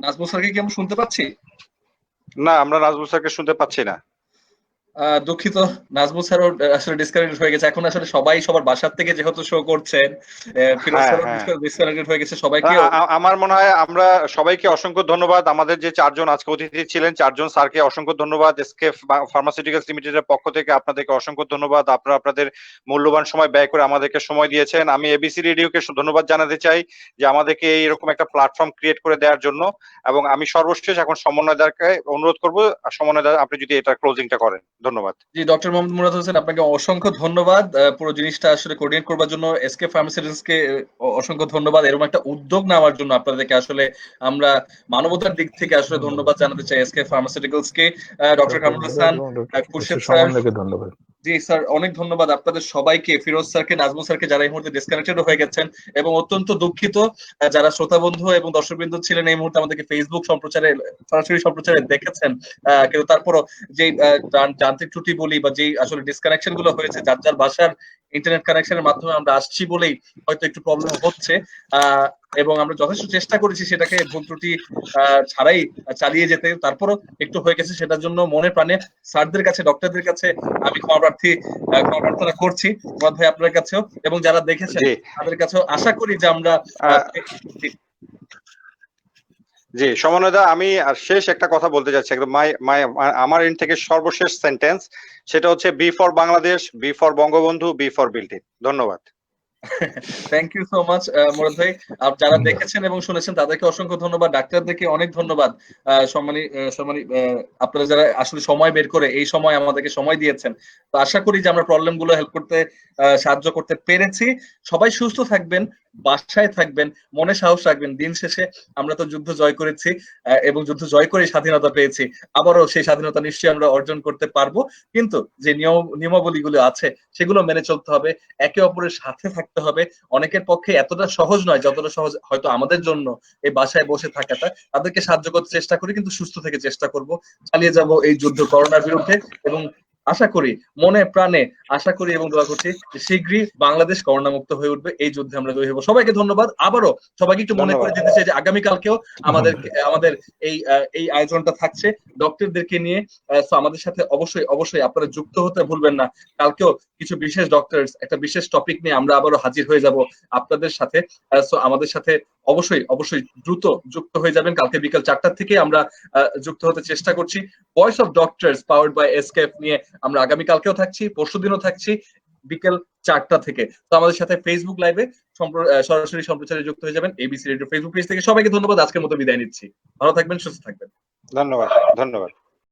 নাজমুল স্যারকে কি আমরা শুনতে পাচ্ছি? না, আমরা নাজমুল স্যারকে শুনতে পাচ্ছি না। দুঃখিত, নাজমুল স্যারও আসলে ডিসকানেক্টেড হয়ে গেছে। এখন আসলে সবাই সবার বাসার থেকে যেহেতু শো করছেন, ফিরোজ স্যারও ডিসকানেক্টেড হয়ে গেছে। সবাইকে আমার মনে হয় আমরা সবাইকে অসংখ্য ধন্যবাদ। আমাদের যে চারজন আজকে অতিথি ছিলেন, চারজন স্যারকে অসংখ্য ধন্যবাদ। এসকেএফ ফার্মাসিউটিক্যালস লিমিটেডের পক্ষ থেকে আপনাদেরকে অসংখ্য ধন্যবাদ। আপনারা আপনাদের মূল্যবান সময় ব্যয় করে আমাদেরকে সময় দিয়েছেন। আমি এবিসি রেডিওকে ধন্যবাদ জানাতে চাই যে আমাদেরকে এইরকম একটা প্ল্যাটফর্ম ক্রিয়েট করে দেওয়ার জন্য। এবং আমি সর্বশেষ এখন সমন্বয়দারকে অনুরোধ করবো, সমন্বয়দার আপনি যদি এটা ক্লোজিংটা করেন। ধন্যবাদ। জি, ডক্টর মোহাম্মদ মুরাদ হোসেন, আপনাকে অসংখ্য ধন্যবাদ পুরো জিনিসটা আসলে কোঅর্ডিনেট করবার জন্য। এসকে ফার্মাসিউটিক্যালসকে অসংখ্য ধন্যবাদ এরকম একটা উদ্যোগ নেওয়ার জন্য। আপনাদেরকে আসলে আমরা মানবতার দিক থেকে আসলে ধন্যবাদ জানাতে চাই এসকে ফার্মাসিউটিক্যালসকে। ডক্টর কামরুল হাসান, খুরশেদ স্যার, ধন্যবাদ। জি স্যার, অনেক ধন্যবাদ আপনাদের সবাইকে, ফিরোজ স্যারকে, নাজমুল স্যারকে, যারা এই মুহূর্তে ডিসকানেক্টেড হয়ে গেছেন। এবং অত্যন্ত দুঃখিত যারা শ্রোতা বন্ধু এবং দর্শকবৃন্দ ছিলেন এই মুহূর্তে আমাদেরকে ফেসবুক সম্প্রচারে, সরাসরি সম্প্রচারে দেখেছেন, কিন্তু তারপরও যে যান্ত্রিক ত্রুটি বলি বা যে আসলে ডিসকানেকশন গুলো হয়েছে, যার যার বাসার ইন্টারনেট কানেকশনের মাধ্যমে আমরা আসছি বলেই হয়তো একটু প্রবলেম হচ্ছে। এবং আমরা যথেষ্ট চেষ্টা করেছি সেটাকে ভুল ত্রুটি ছাড়াই চালিয়ে যেতে, তারপরও একটু হয়ে গেছে। সেটার জন্য মনে প্রাণে স্যারদের কাছে, ডক্টরদের কাছে আমি ক্ষমা প্রার্থনা করছি, মুরাদ ভাই আপনার কাছেও, এবং যারা দেখেছেন তাদের কাছেও। আশা করি যে আমরা জি সমন্বয়দা, আমি আর শেষ একটা কথা বলতে চাচ্ছি, একদম আমার এন্ড থেকে সর্বশেষ সেন্টেন্স, সেটা হচ্ছে B for Bangladesh, B for Bangabandhu, B for building. ধন্যবাদ। Thank you so much Murad ভাই। যারা দেখেছেন এবং শুনেছেন তাদেরকে অসংখ্য ধন্যবাদ, ডাক্তারদেরকে অনেক ধন্যবাদ। সম্মানী আপনারা যারা আসলে সময় বের করে এই সময় আমাদেরকে সময় দিয়েছেন। তো আশা করি যে আমরা প্রবলেম গুলো হেল্প করতে, সাহায্য করতে পেরেছি। সবাই সুস্থ থাকবেন, বাসায় থাকবেন, মনে সাহস রাখবেন। দিন শেষে আমরা তো যুদ্ধ জয় করেছি এবং যুদ্ধ জয় করে স্বাধীনতা পেয়েছি। আবারও সেই স্বাধীনতা নিশ্চয়ই আমরা অর্জন করতে পারবো। কিন্তু যে নিয়মাবলীগুলো আছে সেগুলো মেনে চলতে হবে, একে অপরের সাথে থাকতে হবে। অনেকের পক্ষে এতটা সহজ নয় যতটা সহজ হয়তো আমাদের জন্য এই বাসায় বসে থাকাটা। তাদেরকে সাহায্য করতে চেষ্টা করি, কিন্তু সুস্থ থেকে চেষ্টা করব, চালিয়ে যাব এই যুদ্ধ করোনার বিরুদ্ধে। এবং আশা করি, মনে প্রাণে আশা করি এবং দোয়া করছি যে শীঘ্রই বাংলাদেশ করোনা মুক্ত হয়ে উঠবে। এই যুদ্ধে আমরা জয়ী হব। সবাইকে ধন্যবাদ। আবারও সবাইকে একটু মনে করে দিতে চাই যে আগামীকালকেও আমাদের এই আয়োজনটা থাকছে ডক্টরদেরকে নিয়ে। আমাদের সাথে অবশ্যই আপনারা যুক্ত হতে ভুলবেন না। কালকেও কিছু বিশেষ ডক্টরস, একটা বিশেষ টপিক নিয়ে আমরা আবারও হাজির হয়ে যাব আপনাদের সাথে। আমাদের সাথে অবশ্যই দ্রুত যুক্ত হয়ে যাবেন। কালকে বিকাল 4টা থেকে আমরা যুক্ত হতে চেষ্টা করছি। Voice of doctors powered by SKF নিয়ে আমরা আগামীকালকেও থাকছি, পরশুদিনও থাকছি বিকেল 4টা থেকে। তো আমাদের সাথে ফেসবুক লাইভে সরাসরি সম্প্রচারে যুক্ত হয়ে যাবেন এবিসি রেডিও ফেসবুক পেজ থেকে। সবাইকে ধন্যবাদ। আজকের মতো বিদায় নিচ্ছি। ভালো থাকবেন, সুস্থ থাকবেন। ধন্যবাদ।